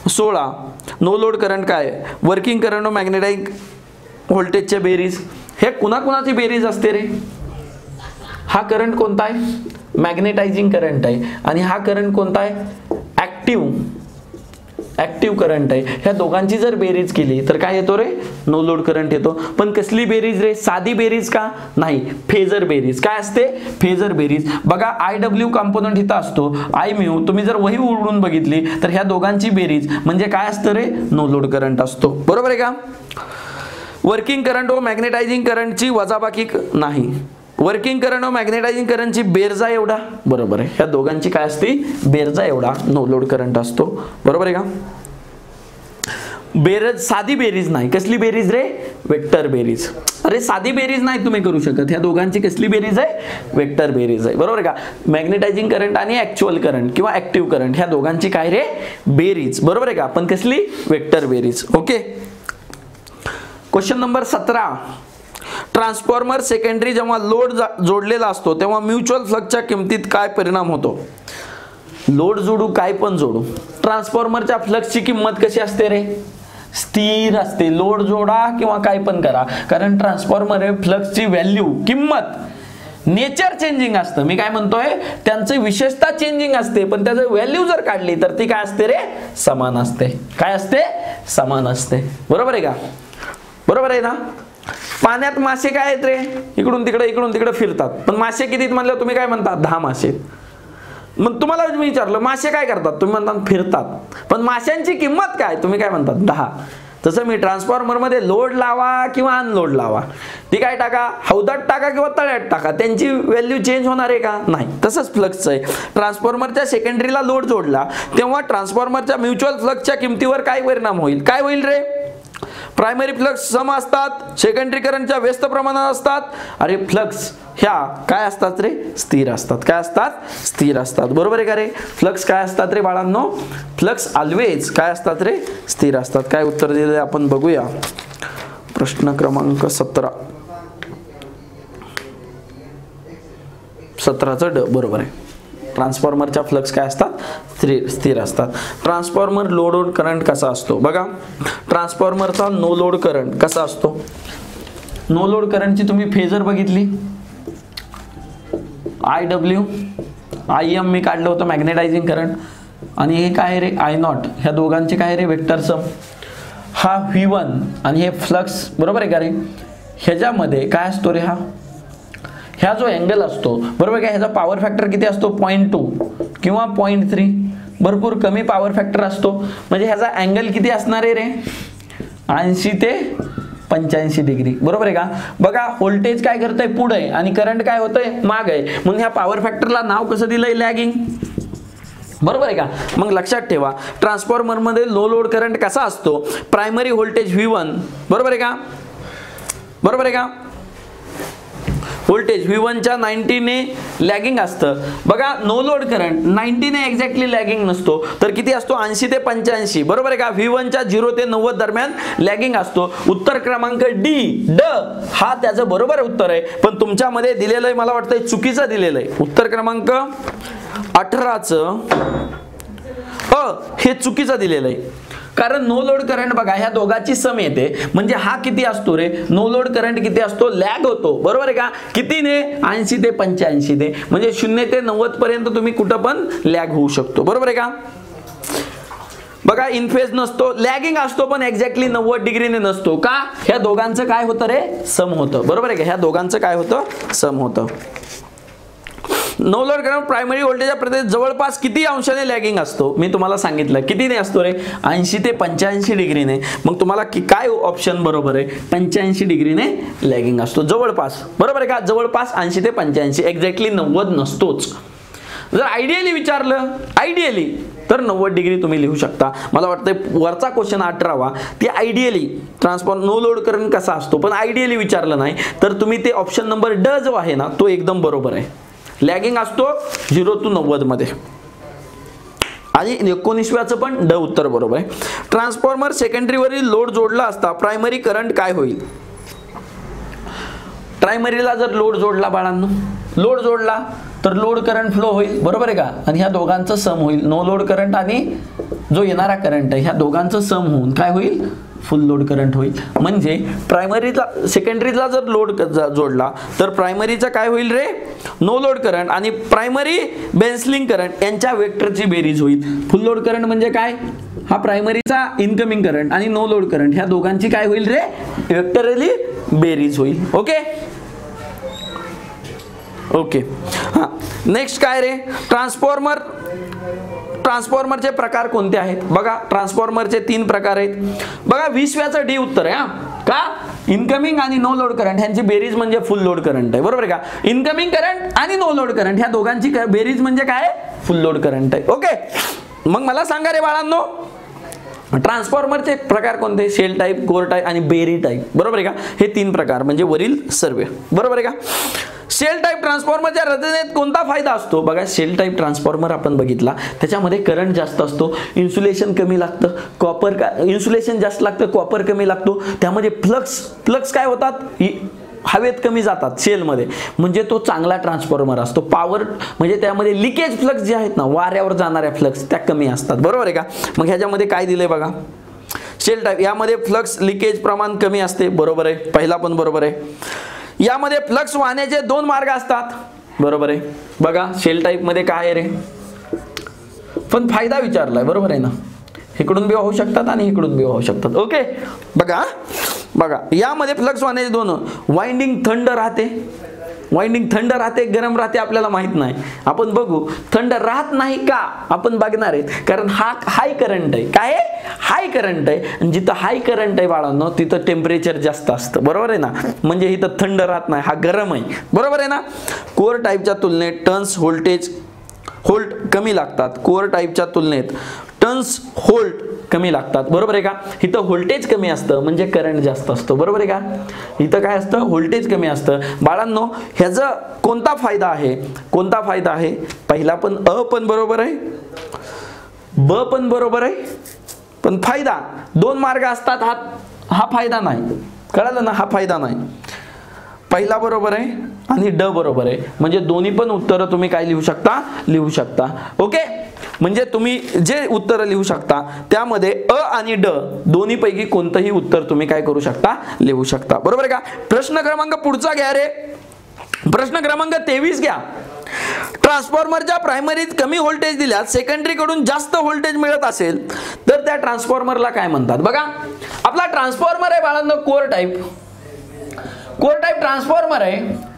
16. नो लोड करंट काय, वर्किंग करंट व मॅग्नेटाइझिंग व्होल्टेजचे बेरीज. हे कुणाकुणाची बेरीज असते रे. हा करंट कोणता आहे, मॅग्नेटायझिंग करंट आहे. आणि हा करंट कोणता आहे, ऍक्टिव्ह करंट आहे. ह्या दोघांची जर बेरीज केली तर काय येतो रे, नो लोड करंट येतो. पण कसली बेरीज रे, साधी बेरीज का नाही, फेजर बेरीज. काय असते, फेजर बेरीज. बघा IW कंपोनंट इथं असतो I म्यू. तुम्ही जर वही उघडून बघितली तर ह्या दोघांची बेरीज म्हणजे काय असतं रे, नो लोड करंट असतो. बरोबर आहे का. वर्किंग करंट व मॅग्नेटायझिंग करंटची वजाबाकी नाही. वर्किंग करंट व मॅग्नेटायझिंग करंटची बेरजा एवढा. बरोबर आहे. ह्या दोघांची काय असते, बेरजा एवढा नो लोड करंट असतो. बरोबर आहे का. बेरज, साधी बेरीज नाही. कसली बेरीज रे, वेक्टर बेरीज. अरे साधी बेरीज नाही तुम्ही करू शकत. ह्या दोघांची कसली बेरीज आहे, वेक्टर बेरीज आहे. बरोबर आहे का. मॅग्नेटायझिंग करंट आणि ऍक्च्युअल करंट किंवा ऍक्टिव्ह करंट ह्या दोघांची काय रे, बेरीज. बरोबर आहे का. पण कसली, वेक्टर बेरीज. Okay. Question number 17. Transformer secondary जेव्हा लोड जोडलेला असतो तेव्हा म्युच्युअल फ्लक्सच्या किमतीत काय परिणाम होतो. लोड जोडू, काय पण जोडू, ट्रान्सफॉर्मरच्या फ्लक्सची किंमत कशी असते रे, स्थिर असते. लोड जोडा किंवा काय पण करा, कारण ट्रान्सफॉर्मर हे फ्लक्सची व्हॅल्यू, किंमत, नेचर चेंजिंग असतं. मी काय म्हणतोय, त्यांची विशेषता चेंजिंग असते, पण त्याची व्हॅल्यू जर काढली तर ती काय असते रे, समान असते. काय असते, समान असते. बरोबर आहे का. बरोबर आहे ना. पाण्यात मासे काय आहेत रे, इकडून तिकडे फिरतात. पण मासे किती म्हणलं, तुम्ही काय म्हणतात, 10 मासे. मग तुम्हाला मी विचारलं मासे काय करतात, तुम्ही म्हणतात फिरतात. पण माशांची किंमत काय, तुम्ही काय म्हणतात, 10. तसं मी ट्रान्सफॉर्मर मध्ये लोड लावा किंवा अनलोड लावा, ती काय टाका, हौदात टाका किंवा तळ्यात टाका, त्यांची व्हॅल्यू चेंज होणार आहे का, नाही. तसंच फ्लक्सचं आहे. ट्रान्सफॉर्मरच्या सेकंडरीला लोड जोडला तेव्हा ट्रान्सफॉर्मरच्या म्युच्युअल फ्लक्सच्या किमतीवर काय परिणाम होईल. काय होईल रे, प्रायमरी फ्लक्स सम असतात, सेकंडरी करंटच्या व्यस्त प्रमाणात असतात. अरे फ्लक्स ह्या काय असतात रे, स्थिर असतात. काय असतात, स्थिर असतात. बरोबर आहे का रे. फ्लक्स काय असतात रे बाळांनो, फ्लक्स ऑलवेज काय असतात रे, स्थिर असतात. काय उत्तर दिले आपण बघूया. प्रश्न क्रमांक 17. 17चं ड बरोबर आहे. ट्रान्सफॉर्मरच्या फ्लक्स काय असतात, स्थिर असतात. ट्रान्सफॉर्मर लो लोड करंट कसा असतो बघा. ट्रान्सफॉर्मरचा नो लोड करंट कसा असतो. नो लोड करंटची तुम्ही फेजर बघितली, IW IM मी काढलं होतं मॅग्नेटायझिंग करंट. आणि हे काय रे, I0. ह्या दोघांचे काय रे, वेक्टर सम. हा V1 आणि हे फ्लक्स. बरोबर आहे का रे. ह्याच्यामध्ये काय असतो रे, ह्या जो अँगल असतो, बरोबर का, ह्याचा पॉवर फॅक्टर किती असतो, 0.2 किंवा 0.3. भरपूर कमी पॉवर फॅक्टर असतो. म्हणजे ह्याचा अँगल किती असणार आहे रे, 80 ते 85 डिग्री. बरोबर आहे का. बघा व्होल्टेज काय करतंय, पुढे आणि करंट काय होतंय, माग आहे. म्हणून ह्या पॉवर फॅक्टरला नाव कसं दिलंय, लॅगिंग. बरोबर आहे का. मग लक्षात ठेवा, ट्रान्सफॉर्मर मध्ये लो लोड करंट कसा असतो, प्रायमरी व्होल्टेज V1. बरोबर आहे का. बरोबर आहे का. व्होल्टेज V1 च्या 90 ने लॅगिंग असतं. बघा नो लोड करंट 90 ने एक्झॅक्टली लॅगिंग नसतो, तर किती असतो 80 ते 85. बरोबर आहे का. V1 च्या 0 ते 90 दरम्यान लॅगिंग असतो. उत्तर क्रमांक ड हा त्याचं बरोबर उत्तर आहे. पण तुमच्यामध्ये दिलेलं आहे, मला वाटतं चुकीचं दिलेलं आहे. उत्तर क्रमांक 18चं हे चुकीचं दिलेलं आहे. कारण नो लोड करंट बघा ह्या दोघांची सम येते, म्हणजे हा किती असतो रे, नो लोड करंट किती असतो, लॅग होतो. बरोबर आहे का. कितीने 80 ते 85 ने, म्हणजे 0 ते 90 पर्यंत तुम्ही कुठं पण लॅग होऊ शकतो. बरोबर आहे का. बघा इन फेज नसतो, लॅगिंग असतो पण एक्झॅक्टली 90 डिग्रीने नसतो. का, ह्या दोघांचं काय होतं रे, सम होतं. बरोबर आहे का. ह्या दोघांचं काय होतं, सम होतं. नो लोड करंट प्रायमरी व्होल्टेजच्या प्रत्येक जवळपास किती अंशाने लॅगिंग असतो, मी तुम्हाला सांगितलं कितीने असतो रे, 80 ते 85 डिग्रीने. मग तुम्हाला काय ऑप्शन बरोबर आहे, 85 डिग्रीने लॅगिंग असतो जवळपास. बरोबर आहे का. जवळपास 80 ते 85, एक्झॅक्टली 90 नसतोच. जर आयडियली विचारलं, आयडियली तर 90 डिग्री तुम्ही लिहू शकता. मला वाटतं वरचा क्वेश्चन 18वा ती ideally transform no load current कसा असतो, पण आयडियली विचारलं नाही तर तुम्ही ते ऑप्शन नंबर ड जो आहे ना तो एकदम बरोबर आहे. लॅगिंग असतो 0 to 90 मध्ये, आणि 19व्याचं पण ड उत्तर बरोबर आहे. ट्रान्सफॉर्मर सेकंडरीवरील लोड जोडला असता प्रायमरी करंट काय होईल. प्रायमरीला जर लोड जोडला बाळांनो, लोड जोडला तर लोड करंट फ्लो होईल. बरोबर आहे का. आणि ह्या दोघांचं सम होईल. नो लोड करंट आणि जो येणारा करंट आहे ह्या दोघांचं सम होऊन काय होईल, फुल लोड करंट होईल. म्हणजे प्रायमरीला सेकंडरीला जर लोड जोडला तर प्रायमरीचा काय होईल रे, नो लोड करंट आणि प्रायमरी बेन्सलिंग करंट यांच्या वेक्टरची बेरीज होईल. फुल लोड करंट म्हणजे काय, हा प्रायमरीचा इनकमिंग करंट आणि नो लोड करंट ह्या दोघांची काय होईल रे, वेक्टरली बेरीज होईल. Okay okay. हा नेक्स्ट काय रे, ट्रान्सफॉर्मरचे प्रकार कोणते आहेत. बघा ट्रान्सफॉर्मरचे 3 प्रकार आहेत. बघा 20व्याचं डी उत्तर आहे. का, इनकमिंग आणि नो लोड करंट ह्यांची बेरीज म्हणजे फुल लोड करंट आहे. बरोबर आहे का. इनकमिंग करंट आणि नो लोड करंट ह्या दोघांची बेरीज म्हणजे काय, फुल लोड करंट आहे. ओके. मग मला सांगा रे बाळांनो, ट्रान्सफॉर्मरचे प्रकार कोणते, शेल टाईप, कोर टाईप आणि बेरी टाईप. बरोबर आहे का. हे 3 प्रकार म्हणजे वरील सर्व. बरोबर आहे का. शेल टाईप ट्रान्सफॉर्मरच्या रचनेत कोणता फायदा असतो. बघा शेल टाईप ट्रान्सफॉर्मर आपण बघितला, त्याच्यामध्ये करंट जास्त असतो, इन्सुलेशन कमी लागतं, कॉपर इन्सुलेशन जास्त लागतं, कॉपर कमी लागतो. त्यामध्ये फ्लक्स काय होतात, हवेत कमी जातात शेलमध्ये, म्हणजे तो चांगला ट्रान्सफॉर्मर असतो. पॉवर म्हणजे त्यामध्ये लिकेज फ्लक्स जे आहेत ना, वाऱ्यावर जाणाऱ्या फ्लक्स त्या कमी असतात. बरोबर आहे का. मग ह्याच्यामध्ये काय दिलंय बघा, शेल टाईप यामध्ये फ्लक्स लिकेज प्रमाण कमी असते. बरोबर आहे, पहिला पण बरोबर आहे. यामध्ये फ्लक्स वाहण्याचे 2 मार्ग असतात. बरोबर आहे. बघा शेल टाईप मध्ये काय आहे रे, पण फायदा विचारलाय. बरोबर आहे ना. इकडून बी वाहू शकतात आणि इकडून बी वाहू शकतात. ओके. बघा यामध्ये फ्लक्स वाहण्याचे 2, वाइंडिंग थंड राहते, वाइंडिंग थंड राहते, गरम राहते आपल्याला माहित नाही. आपण बघू थंड राहत नाही का, आपण बघणार आहेत. कारण हा हाय करंट आहे. काय आहे, हाय करंट आहे. आणि जिथं हाय करंट आहे बाळांनो तिथं टेम्परेचर जास्त असतं. बरोबर आहे ना. म्हणजे इथं थंड राहत नाही, हा गरम आहे. बरोबर आहे ना. कोर टाईपच्या तुलनेत टर्न्स होल्ट कमी लागतात. कोर टाईपच्या तुलनेत टर्न्स होल्ट कमी लागतात. बरोबर आहे का. इथं व्होल्टेज कमी असतं म्हणजे करंट जास्त असतो. बरोबर आहे का. इथं काय असतं, व्होल्टेज कमी असतं. बाळांनो ह्याचा कोणता फायदा आहे, कोणता फायदा आहे, पहिला पण पण बरोबर आहे, ब पण बरोबर आहे, पण फायदा 2 मार्ग असतात. हा फायदा नाही, कळलं ना, हा फायदा नाही. पहिला बरोबर आहे आणि ड बरोबर आहे, म्हणजे दोन्ही पण उत्तर तुम्ही काय लिहू शकता. ओके. म्हणजे तुम्ही जे उत्तर लिहू शकता त्यामध्ये अ आणि ड दोन्ही पैकी कोणतंही उत्तर तुम्ही काय करू शकता, लिहू शकता. बरोबर आहे का. प्रश्न क्रमांक पुढचा घ्या रे, प्रश्न क्रमांक 23 घ्या. ट्रान्सफॉर्मरच्या प्रायमरीत कमी व्होल्टेज दिल्यास सेकंडरी कडून जास्त व्होल्टेज मिळत असेल तर त्या ट्रान्सफॉर्मरला काय म्हणतात. बघा आपला ट्रान्सफॉर्मर आहे बाळांनो कोर टाईप ट्रान्सफॉर्मर आहे.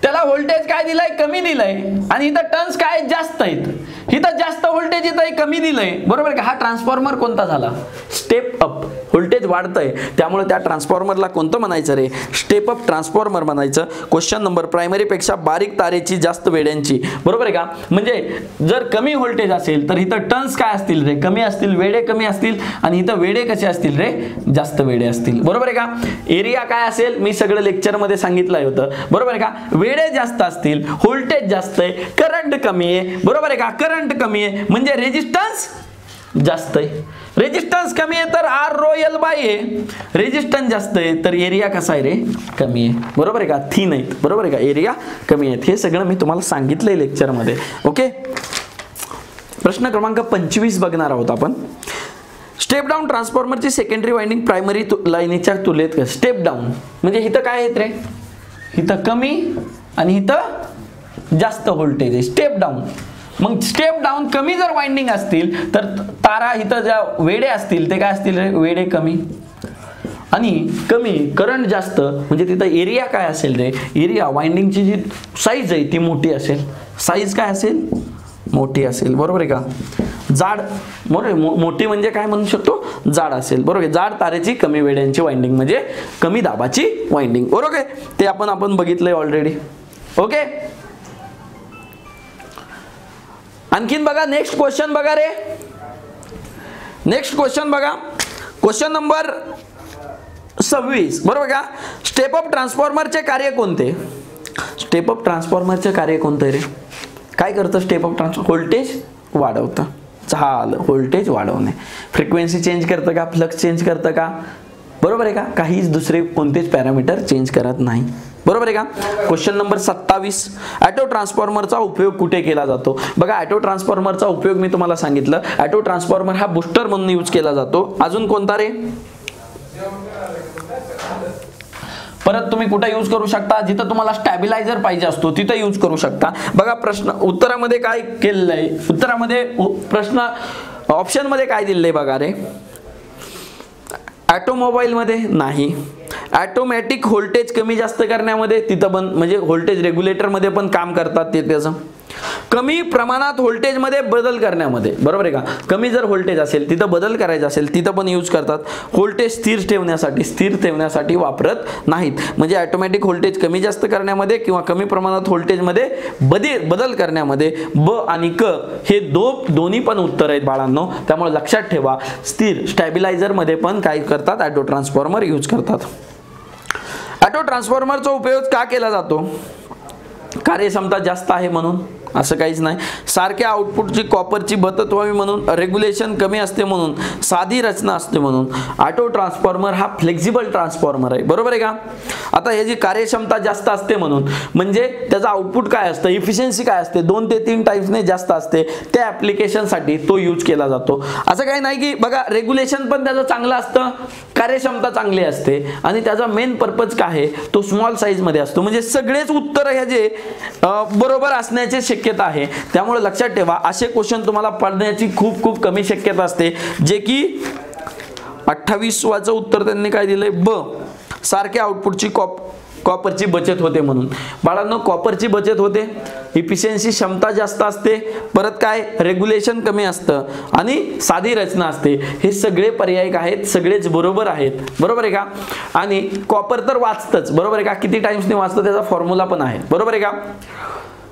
त्याला व्होल्टेज काय दिलंय, कमी दिलंय, आणि इथं टर्न्स काय जास्त आहेत. इथं जास्त व्होल्टेज इथं कमी दिलंय, बरोबर का? हा ट्रान्सफॉर्मर कोणता झाला? Step up. व्होल्टेज वाढतंय त्यामुळे त्या ट्रान्सफॉर्मरला कोणतं म्हणायचं रे? स्टेप अप ट्रान्सफॉर्मर म्हणायचं. क्वेश्चन नंबर, प्रायमरी पेक्षा बारीक तारेची जास्त वेड्यांची, बरोबर आहे का? म्हणजे जर कमी व्होल्टेज असेल तर इथं टर्न्स काय असतील रे? कमी असतील, वेडे कमी असतील, आणि इथं वेडे कसे असतील रे? जास्त वेडे असतील, बरोबर आहे का? एरिया काय असेल मी सगळं लेक्चर मध्ये सांगितलं होतं, बरोबर आहे का? वेडे जास्त असतील, व्होल्टेज जास्त आहे, करंट कमी आहे, बरोबर आहे का? करंट कमी आहे म्हणजे रेजिस्टन्स जास्त आहे. रेजिस्टन्स कमी आहे तर आर रो एल बाय आहे. रेजिस्टन्स जास्त आहे तर एरिया कसा आहे रे? कमी आहे, बरोबर आहे का? थिन आहेत, बरोबर आहे का? एरिया कमी आहेत. हे सगळं मी तुम्हाला सांगितलंय लेक्चर मध्ये. ओके, प्रश्न क्रमांक 25 बघणार आहोत आपण. स्टेप डाऊन ट्रान्सफॉर्मरची सेकंडरी वाइंडिंग प्रायमरी लाईनीच्या तुलनेत. स्टेप डाऊन म्हणजे इथं काय आहेत रे? इथं कमी आणि इथं जास्त व्होल्टेज आहे. स्टेप डाऊन मग स्टेप डाऊन कमी जर वाइंडिंग असतील तर तारा इथं ज्या वेडे असतील ते काय असतील रे? वेडे कमी, आणि कमी करंट जास्त म्हणजे तिथं एरिया काय असेल रे? एरिया वाइंडिंगची जी साईज आहे ती मोठी असेल. साईज काय असेल? मोठी असेल, बरोबर आहे का? जाड, मोठी म्हणजे काय म्हणू शकतो? जाड असेल, बरोबर आहे. जाड तारेची कमी वेड्यांची वाइंडिंग म्हणजे कमी दाबाची वाइंडिंग, बरोबर आहे. ते आपण बघितलंय ऑलरेडी. ओके, आणखीन बघा नेक्स्ट क्वेश्चन बघा रे. नेक्स्ट क्वेश्चन बघा, क्वेश्चन नंबर 26, बरोबर का? स्टेप अप ट्रान्सफॉर्मरचे कार्य कोणते? स्टेप अप ट्रान्सफॉर्मरचे कार्य कोणते रे? काय करतं स्टेप अप ट्रान्सफॉर्मर? व्होल्टेज वाढवतं. झालं, व्होल्टेज वाढवणे. फ्रिक्वेन्सी चेंज करतं का? फ्लक्स चेंज करतं का? बरोबर आहे का? काहीच दुसरे कोणतेच पॅरामीटर चेंज करत नाही, बरोबर आहे का? क्वेश्चन नंबर 27, ऑटो ट्रान्सफॉर्मरचा उपयोग कुठे केला जातो? बघा, ऑटो ट्रान्सफॉर्मरचा उपयोग मी तुम्हाला सांगितलं. ऑटो ट्रान्सफॉर्मर हा बूस्टर म्हणून यूज केला जातो. अजून कोणता रे? परत तुम्ही कुठे यूज करू शकता? जिथं तुम्हाला स्टॅबिलायझर पाहिजे असतो तिथं यूज करू शकता. बघा प्रश्न उत्तरामध्ये काय केलेलं आहे? उत्तरामध्ये प्रश्न ऑप्शन मध्ये काय दिलेलं आहे बघा रे. ऑटोमोबाईल मध्ये नाही. ऑटोमॅटिक व्होल्टेज कमी जास्त करण्यामध्ये तिथं पण म्हणजे व्होल्टेज रेग्युलेटर मध्ये पण काम करतात ते. त्याचं कमी प्रमाणात व्होल्टेज मध्ये बदल करण्यामध्ये, बरोबर आहे का? कमी जर व्होल्टेज असेल तिथं बदल करायचा असेल तिथं पण यूज करतात. व्होल्टेज स्थिर ठेवण्यासाठी वापरत नाहीत. म्हणजे ऑटोमॅटिक व्होल्टेज कमी जास्त करण्यामध्ये किंवा कमी प्रमाणात व्होल्टेज मध्ये बदल करण्यामध्ये ब आणि क हे दोन्ही पण उत्तर आहेत बाळांनो. त्यामुळे लक्षात ठेवा, स्थिर स्टॅबिलायझर मध्ये पण काय करतात? ऑटो ट्रान्सफॉर्मर यूज करतात. ऑटो ट्रान्सफॉर्मरचा उपयोग का केला जातो? कार्यक्षमता जास्त आहे म्हणून, असं काहीच नाही. सारख्या आउटपुटची कॉपरची बचत व्हावी म्हणून, रेग्युलेशन कमी असते म्हणून, साधी रचना असते म्हणून. ऑटो ट्रान्सफॉर्मर हा फ्लेक्झिबल ट्रान्सफॉर्मर आहे, बरोबर आहे का? आता ह्याची कार्यक्षमता जास्त असते म्हणून म्हणजे त्याचं आउटपुट काय असतं? इफिशियन्सी काय असते? 2 ते 3 टाइम्सने जास्त असते. त्या ॲप्लिकेशनसाठी तो यूज केला जातो. असं काही नाही की बघा, रेग्युलेशन पण त्याचं चांगलं असतं, कार्यक्षमता चांगली असते, आणि त्याचा मेन पर्पज काय आहे? तो स्मॉल साईज मध्ये असतो. म्हणजे सगळेच उत्तर ह्याचे बरोबर असण्याचे शक्यता आहे. त्यामुळे लक्षात ठेवा, असे क्वेश्चन तुम्हाला पडण्याची खूप कमी शक्यता असते. जे की 28वाचं उत्तर त्यांनी काय दिलंय? ब, सारख्या आउटपुटची कॉपरची बचत होते म्हणून. बाळांनो, कॉपरची बचत होते, इफिशियन्सी क्षमता जास्त असते, परत काय रेग्युलेशन कमी असतं, आणि साधी रचना असते. हे सगळे पर्याय आहेत, सगळेच बरोबर आहेत, बरोबर आहे का? आणि कॉपर तर वाचतच, बरोबर आहे का? किती टाइम्सने वाचतं त्याचा फॉर्म्युला पण आहे, बरोबर आहे का?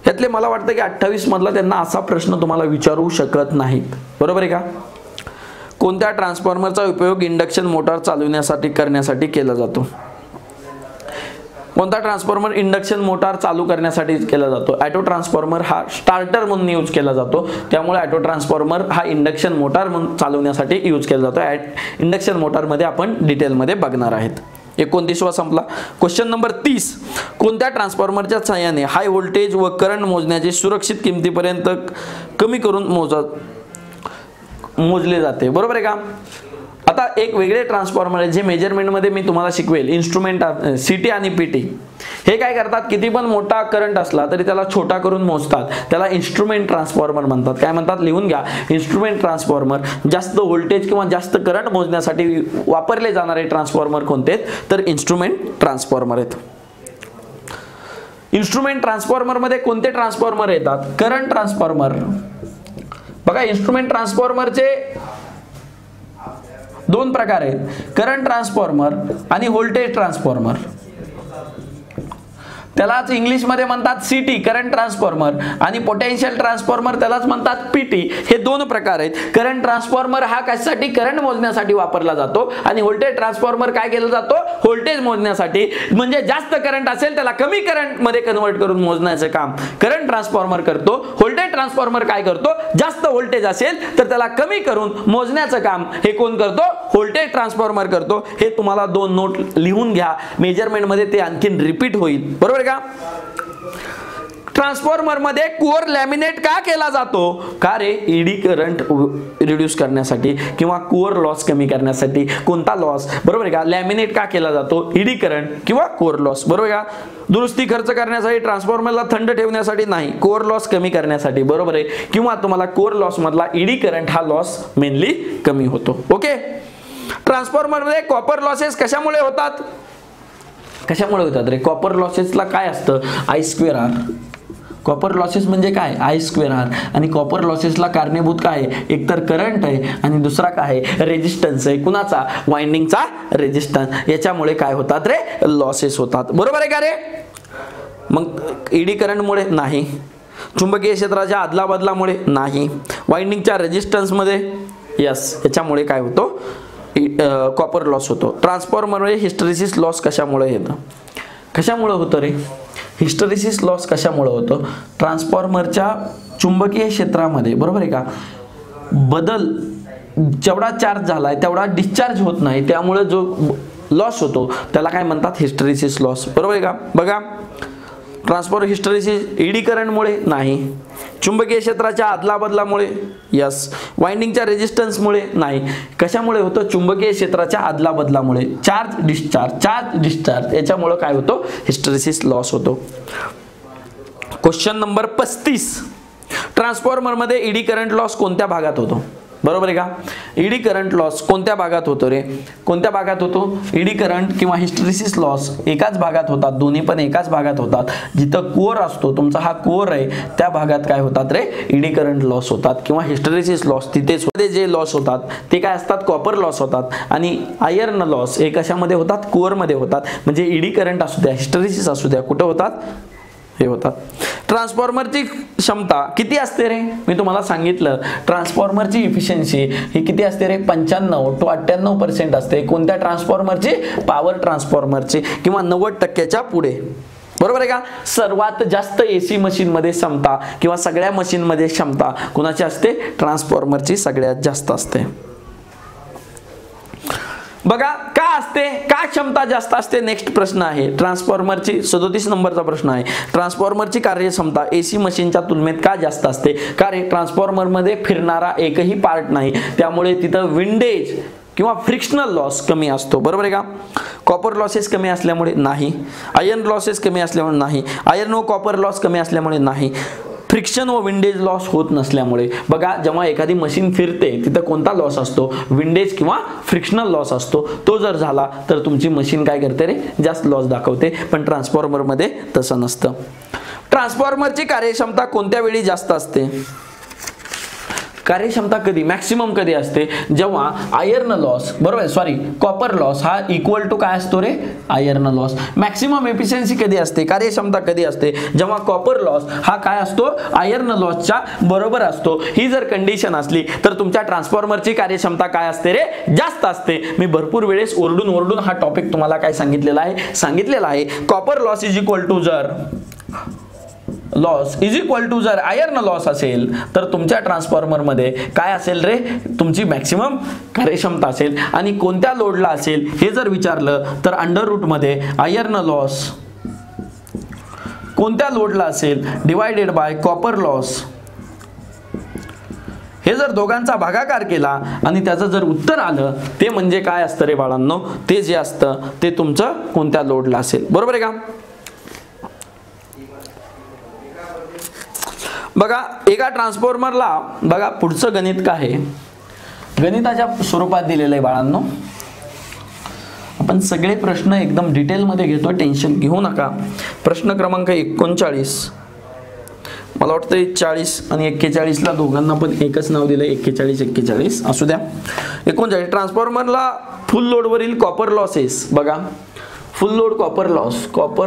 यातले मला वाटतं की 28 मधला त्यांना असा प्रश्न तुम्हाला विचारू शकत नाहीत, बरोबर आहे का? कोणत्या ट्रान्सफॉर्मरचा उपयोग इंडक्शन मोटार चालवण्यासाठी करण्यासाठी केला जातो? कोणता ट्रान्सफॉर्मर इंडक्शन मोटार चालू करण्यासाठी केला जातो? ऑटो ट्रान्सफॉर्मर हा स्टार्टर म्हणून यूज केला जातो. त्यामुळे ऑटो ट्रान्सफॉर्मर हा इंडक्शन मोटार म्हणून चालवण्यासाठी यूज केला जातो. इंडक्शन मोटार मध्ये आपण डिटेल मध्ये बघणार आहेत. 29वा संपला. क्वेश्चन नंबर 30, कोणत्या ट्रान्सफॉर्मरच्या सहाय्याने हाय व्होल्टेज व करंट मोजण्याचे सुरक्षित किमतीपर्यंत कमी करून मोजले जाते? बरोबर आहे का? आता एक वेगळे ट्रान्सफॉर्मर आहे जे मेजरमेंट मध्ये मी तुम्हाला शिकवेल. इन्स्ट्रुमेंट सीटी आणि पीटी हे काय करतात? किती पण मोठा करंट असला तरी त्याला छोटा करून मोजतात. त्याला इन्स्ट्रुमेंट ट्रान्सफॉर्मर म्हणतात. काय म्हणतात? लिहून घ्या. Instrument transformer. जास्त व्होल्टेज किंवा जास्त करंट मोजण्यासाठी वापरले जाणारे ट्रान्सफॉर्मर कोणते आहेत? तर इन्स्ट्रुमेंट ट्रान्सफॉर्मर आहेत. इन्स्ट्रुमेंट ट्रान्सफॉर्मर मध्ये कोणते ट्रान्सफॉर्मर येतात? करंट ट्रान्सफॉर्मर, बघा इन्स्ट्रुमेंट ट्रान्सफॉर्मरचे दोन प्रकार आहेत, करंट ट्रान्सफॉर्मर आणि व्होल्टेज ट्रान्सफॉर्मर. त्यालाच इंग्लिश मध्ये म्हणतात सीटी करंट ट्रान्सफॉर्मर आणि पोटेन्शियल ट्रान्सफॉर्मर त्यालाच म्हणतात पीटी. हे दोन प्रकार आहेत. करंट ट्रान्सफॉर्मर हा कशासाठी, करंट मोजण्यासाठी वापरला जातो आणि व्होल्टेज ट्रान्सफॉर्मर काय केला जातो, व्होल्टेज मोजण्यासाठी. म्हणजे जास्त करंट असेल त्याला कमी करंट मध्ये कन्वर्ट करून मोजण्याचं काम करंट ट्रान्सफॉर्मर करतो. व्होल्टेज ट्रान्सफॉर्मर काय करतो, जास्त व्होल्टेज असेल तर त्याला कमी करून मोजण्याचं काम हे कोण करतो, व्होल्टेज ट्रान्सफॉर्मर करतो. हे तुम्हाला दोन नोट लिहून घ्या, मेजरमेंट मध्ये ते आणखीन रिपीट होईल. बरोबर का. ट्रान्सफॉर्मर मध्ये कोर लॅमिनेट का केला जातो, का रे, ईडी करंट रिड्यूस करण्यासाठी किंवा कोर लॉस कमी करण्यासाठी. कोणता लॉस, बरोबर का. लॅमिनेट का केला जातो, ईडी करंट किंवा कोर लॉस. बरोबर का. दुरुस्ती खर्च करण्यासाठी, ट्रान्सफॉर्मरला थंड ठेवण्यासाठी नाही, कोर लॉस कमी करण्यासाठी. बरोबर आहे. किंवा तुम्हाला कोर लॉस मधला ईडी करंट हा लॉस मेनली कमी होतो. ओके. ट्रान्सफॉर्मर मध्ये कॉपर लॉसेस कशामुळे होतात, कशामुळे होतात रे. कॉपर लॉसेसला काय असतं, I square R. Copper losses म्हणजे काय, आय स्क्वेअर आर. आणि कॉपर लॉसेसला कारणीभूत काय आहे, एकतर करंट आहे आणि दुसरा काय आहे, रेजिस्टन्स आहे. कुणाचा, वाइंडिंगचा रेजिस्टन्स. याच्यामुळे काय होतात रे, लॉसेस होतात. बरोबर आहे का रे. मग ईडी करंटमुळे नाही, चुंबकीय क्षेत्राच्या आदला बदलामुळे नाही, वाइंडिंगच्या रेजिस्टन्समध्ये यस, याच्यामुळे काय होतो, कॉपर लॉस होतो. ट्रान्सफॉर्मरमध्ये हिस्टरेसिस लॉस कशामुळे येतं, कशामुळे होतं रे, हिस्टरेसिस लॉस कशामुळे होतं. ट्रान्सफॉर्मरच्या चुंबकीय क्षेत्रामध्ये, बरोबर आहे का, बदल जेवढा चार्ज झालाय तेवढा डिस्चार्ज होत नाही, त्यामुळे जो लॉस होतो त्याला काय म्हणतात, हिस्टरेसिस लॉस. बरोबर आहे का. बघा ट्रान्सफॉर्मर हिस्टरेसिस ईडी करंटमुळे नाही, चुंबकीय क्षेत्राच्या आदला बदलामुळे यस, वाइंडिंगच्या रेजिस्टन्समुळे नाही. कशामुळे होतं, चुंबकीय क्षेत्राच्या आदला बदलामुळे, चार्ज डिस्चार्ज, चार्ज डिस्चार्ज, याच्यामुळे काय होतो, हिस्टरेसिस लॉस होतो. Question number 35. ट्रान्सफॉर्मर मध्ये ईडी करंट लॉस कोणत्या भागात होतो, बरोबर आहे का. ईडी करंट लॉस कोणत्या भागात होतो रे, कोणत्या भागात होतो, ईडी करंट किंवा हिस्टरेसिस लॉस एकाच भागात होतात, दोन्ही पण एकाच भागात होतात. जिथं कोर असतो, तुमचा हा कोर आहे, त्या भागात काय होतात रे, ईडी करंट लॉस होतात किंवा हिस्टरेसिस लॉस तिथेच. जे लॉस होतात ते काय असतात, कॉपर लॉस होतात. आणि आयर्न लॉस हे कशामध्ये होतात, कोर मध्ये होतात. म्हणजे ईडी करंट असू द्या, हिस्टरेसिस असू द्या, कुठं होतात, हे होतात. ट्रान्सफॉर्मरची क्षमता किती असते रे, मी तुम्हाला सांगितलं ट्रान्सफॉर्मरची इफिशियन्सी ही किती असते रे, 95 to 98% असते. कोणत्या ट्रान्सफॉर्मरची, पॉवर ट्रान्सफॉर्मरची, किंवा 90% पुढे. बरोबर आहे का. सर्वात जास्त एसी मशीन मध्ये क्षमता किंवा सगळ्या मशीन मध्ये क्षमता कोणाची असते, ट्रान्सफॉर्मरची सगळ्यात जास्त असते. बघा का असते, का क्षमता जास्त असते. नेक्स्ट प्रश्न आहे ट्रान्सफॉर्मरची 37 नंबरचा प्रश्न आहे. ट्रान्सफॉर्मरची कार्यक्षमता एसी मशीनच्या तुलनेत का जास्त असते, का रे, ट्रान्सफॉर्मर मध्ये फिरणारा एकही पार्ट नाही, त्यामुळे तिथं विंडेज किंवा फ्रिक्शनल लॉस कमी असतो. बरोबर आहे का. कॉपर लॉसेस कमी असल्यामुळे नाही, आयर्न लॉसेस कमी असल्यामुळे नाही, आयर्न व कॉपर लॉस कमी असल्यामुळे नाही, फ्रिक्शन व विंडेज लॉस होत नसल्यामुळे. बघा जेव्हा एखादी मशीन फिरते तिथं कोणता लॉस असतो, विंडेज किंवा फ्रिक्शनल लॉस असतो. तो जर झाला तर तुमची मशीन काय करते रे, जास्त लॉस दाखवते. पण ट्रान्सफॉर्मर मध्ये तसं नसतं. ट्रान्सफॉर्मरची कार्यक्षमता कोणत्या वेळी जास्त असते, कार्यक्षमता कधी, मॅक्सिमम कधी असते, जेव्हा आयर्न लॉस, बरोबर, सॉरी, कॉपर लॉस हा इक्वल टू काय असतो रे, आयर्न लॉस. मॅक्सिमम एफिशियन्सी कधी असते, कार्यक्षमता कधी असते, जेव्हा कॉपर लॉस हा काय असतो, आयर्न लॉसच्या बरोबर असतो. ही जर कंडिशन असली तर तुमच्या ट्रान्सफॉर्मरची कार्यक्षमता काय असते रे, जास्त असते. मी भरपूर वेळेस ओरडून हा टॉपिक तुम्हाला काय सांगितलेला आहे. Copper loss is equal to जर लॉस इज इक्वल टू जर आयर्न लॉस असेल तर तुमच्या ट्रान्सफॉर्मर मध्ये काय असेल रे, तुमची मॅक्सिमम कार्यक्षमता असेल. आणि कोणत्या लोडला असेल हे जर विचारलं तर अंडर रूट मध्ये आयर्न लॉस कोणत्या लोडला असेल डिवाइडेड बाय कॉपर लॉस. हे जर दोघांचा भागाकार केला आणि त्याचं जर उत्तर आलं ते म्हणजे काय असतं रे बाळांनो, ते जे असतं ते तुमचं कोणत्या लोडला असेल. बरोबर आहे का. बघा एका ट्रान्सफॉर्मरला, बघा पुढचं गणित काय आहे, गणिताच्या स्वरूपात दिलेलं आहे बाळांनो. आपण सगळे प्रश्न एकदम डिटेल मध्ये घेतो, टेन्शन घेऊ नका. प्रश्न क्रमांक 39. मला वाटतं 40 आणि 41ला दोघांना पण एकच नाव दिलं, 41 असू द्या. 39 ट्रान्सफॉर्मरला फुल लोडवरील कॉपर लॉसेस बघा, फुल लोड कॉपर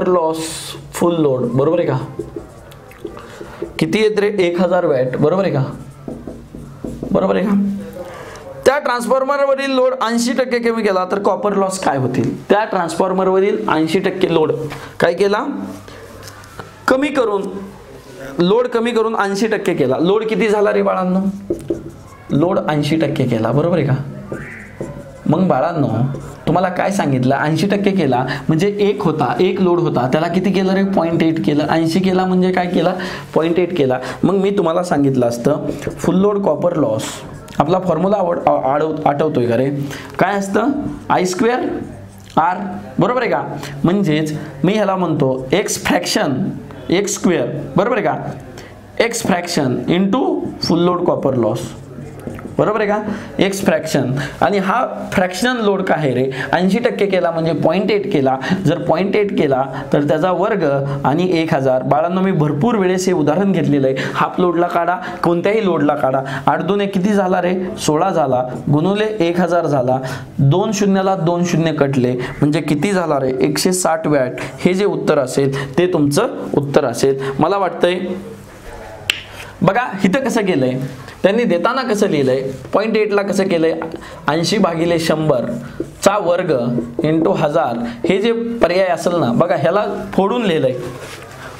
लॉस फुल लोड बरोबर आहे का, किती येत रे 1000 वॅट बरोबर आहे का, बरोबर आहे का. त्या ट्रान्सफॉर्मरवरील लोड 80% कमी केला तर कॉपर लॉस काय होतील. त्या ट्रान्सफॉर्मरवरील 80% लोड काय केला, कमी करून लोड कमी करून 80% केला. लोड किती झाला रे बाळांनो, लोड 80% केला बरोबर आहे का. मग बाळांनो तुम्हाला काय सांगितलं, 80% केला म्हणजे एक लोड होता त्याला किती केलं रे 0.8 केलं. 80 केला म्हणजे काय केला 0.8 केला. मग मी तुम्हाला सांगितलं असतं फुल लोड कॉपर लॉस, आपला फॉर्म्युला आठवतोय का रे, काय असतं I² R बरोबर आहे का. म्हणजेच मी ह्याला म्हणतो x² बरोबर आहे का, x फ्रॅक्शन इंटू फुल लोड कॉपर लॉस बरोबर आहे का, x फ्रॅक्शन. आणि हा फ्रॅक्शन लोड काय आहे रे 80% केला म्हणजे 0.8 केला. जर 0.8 केला तर त्याचा वर्ग आणि 1000. बाळांनो मी भरपूर वेळेस हे उदाहरण घेतलेलं आहे. हाफ लोडला काढा, कोणत्याही लोडला काढा. 8 2 किती झाला रे 16 झाला, गुणुले 1000 झाला, 2 शून्याला 2 शून्य कटले म्हणजे किती झाला रे 160 वॅट. हे जे उत्तर असेल ते तुमचं उत्तर असेल. मला वाटतंय बघा इथं कसं केलंय त्यांनी देताना, कसं लिहिलंय 0.8 ला कसं केलंय 80/100 चा वर्ग इंटू 1000. हे जे पर्याय असेल ना बघा ह्याला फोडून लिहिलंय.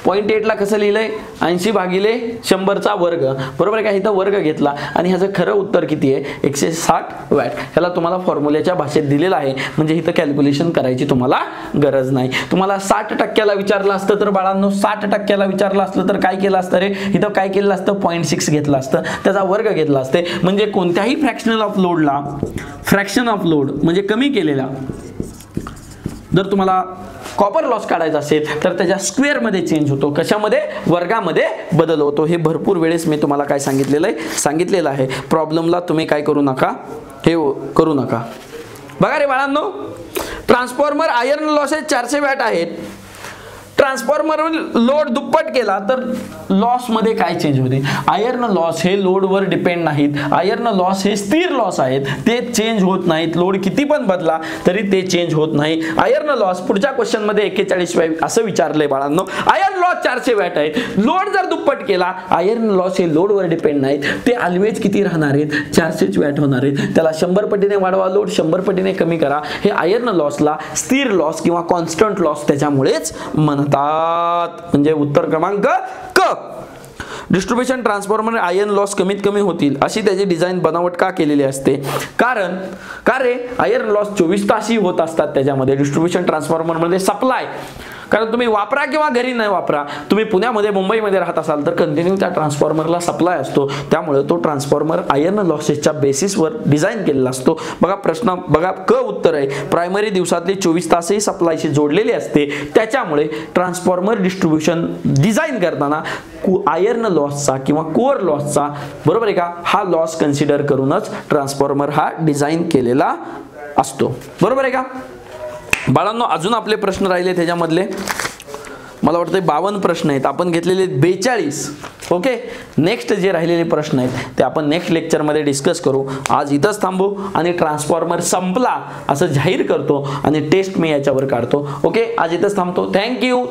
0.8 ला कसं लिहिलंय 80/100 चा वर्ग बरोबर आहे का. इथं वर्ग घेतला आणि ह्याचं खरं उत्तर किती आहे 160 वॅट. ह्याला तुम्हाला फॉर्म्युल्याच्या भाषेत दिलेलं आहे म्हणजे इथं कॅल्क्युलेशन करायची तुम्हाला गरज नाही. तुम्हाला 60% विचारलं असतं तर बाळांनो 60% विचारलं असतं तर काय केलं असतं रे, इथं काय केलं असतं 0.6 घेतलं असतं, त्याचा वर्ग घेतला असते. म्हणजे कोणत्याही फ्रॅक्शन ऑफ लोड म्हणजे कमी केलेला जर तुम्हाला कॉपर लॉस काढायचा असेल तर त्याच्या स्क्वेअर मध्ये चेंज होतो, कशामध्ये वर्गामध्ये बदल होतो. हे भरपूर वेळेस मी तुम्हाला काय सांगितलेलं आहे. प्रॉब्लेमला तुम्ही काय करू नका, हे करू नका. बघा रे बाळांनो ट्रान्सफॉर्मर आयर्न लॉसेस 400 वॅट आहेत. ट्रान्सफॉर्मर लोड दुप्पट केला तर लॉस मध्ये काय चेंज होते. आयर्न लॉस हे लोडवर डिपेंड नाहीत. आयर्न लॉस हे स्थिर लॉस आहेत, ते चेंज होत नाहीत. लोड किती पण बदला तरी ते चेंज होत नाही. आयर्न लॉस पुढच्या क्वेश्चन मध्ये 41 असं विचारलंय बाळांनो. आयर्न लॉस 400 वॅट आहे, लोड जर दुप्पट केला आयर्न लॉस हे लोडवर डिपेंड नाहीत, ते ऑलवेज किती राहणार आहेत 400 वॅट होणार आहेत. त्याला 100 पटीने वाढवा, लोड 100 पटीने कमी करा. हे आयर्न लॉसला स्थिर लॉस किंवा कॉन्स्टंट लॉस त्याच्यामुळेच म्हणतात. म्हणजे उत्तर क्रमांक क. डिस्ट्रीब्युशन ट्रान्सफॉर्मर आयर्न लॉस कमीत कमी होतील अशी त्याची डिझाईन बनावट का केलेली असते. कारण का रे आयर्न लॉस 24 तासही होत असतात त्याच्यामध्ये डिस्ट्रीब्युशन ट्रान्सफॉर्मर मध्ये सप्लाय. कारण तुम्ही वापरा किंवा घरी नाही वापरा, तुम्ही पुण्यामध्ये मुंबईमध्ये राहत असाल तर कंटिन्यू त्या ट्रान्सफॉर्मरला सप्लाय असतो. त्यामुळे तो ट्रान्सफॉर्मर आयर्न लॉसेसच्या बेसिसवर डिझाईन केलेला असतो. बघा प्रश्न बघा क उत्तर आहे. प्रायमरी दिवसातले 24 तासही सप्लायशी जोडलेले असते, त्याच्यामुळे ट्रान्सफॉर्मर डिस्ट्रीब्युशन डिझाईन करताना आयर्न लॉसचा किंवा कोअर लॉसचा बरोबर आहे का हा लॉस कन्सिडर करूनच ट्रान्सफॉर्मर हा डिझाईन केलेला असतो. बरोबर आहे का बाळांनो. अजून आपले प्रश्न राहिले त्याच्यामधले मला वाटतं 52 प्रश्न आहेत. आपण घेतलेले 42. ओके, नेक्स्ट जे राहिलेले प्रश्न आहेत ते आपण नेक्स्ट लेक्चरमध्ये डिस्कस करू. आज इथंच थांबू आणि ट्रान्सफॉर्मर संपला असं जाहीर करतो आणि टेस्ट मी याच्यावर काढतो. ओके, आज इथंच थांबतो. थँक्यू.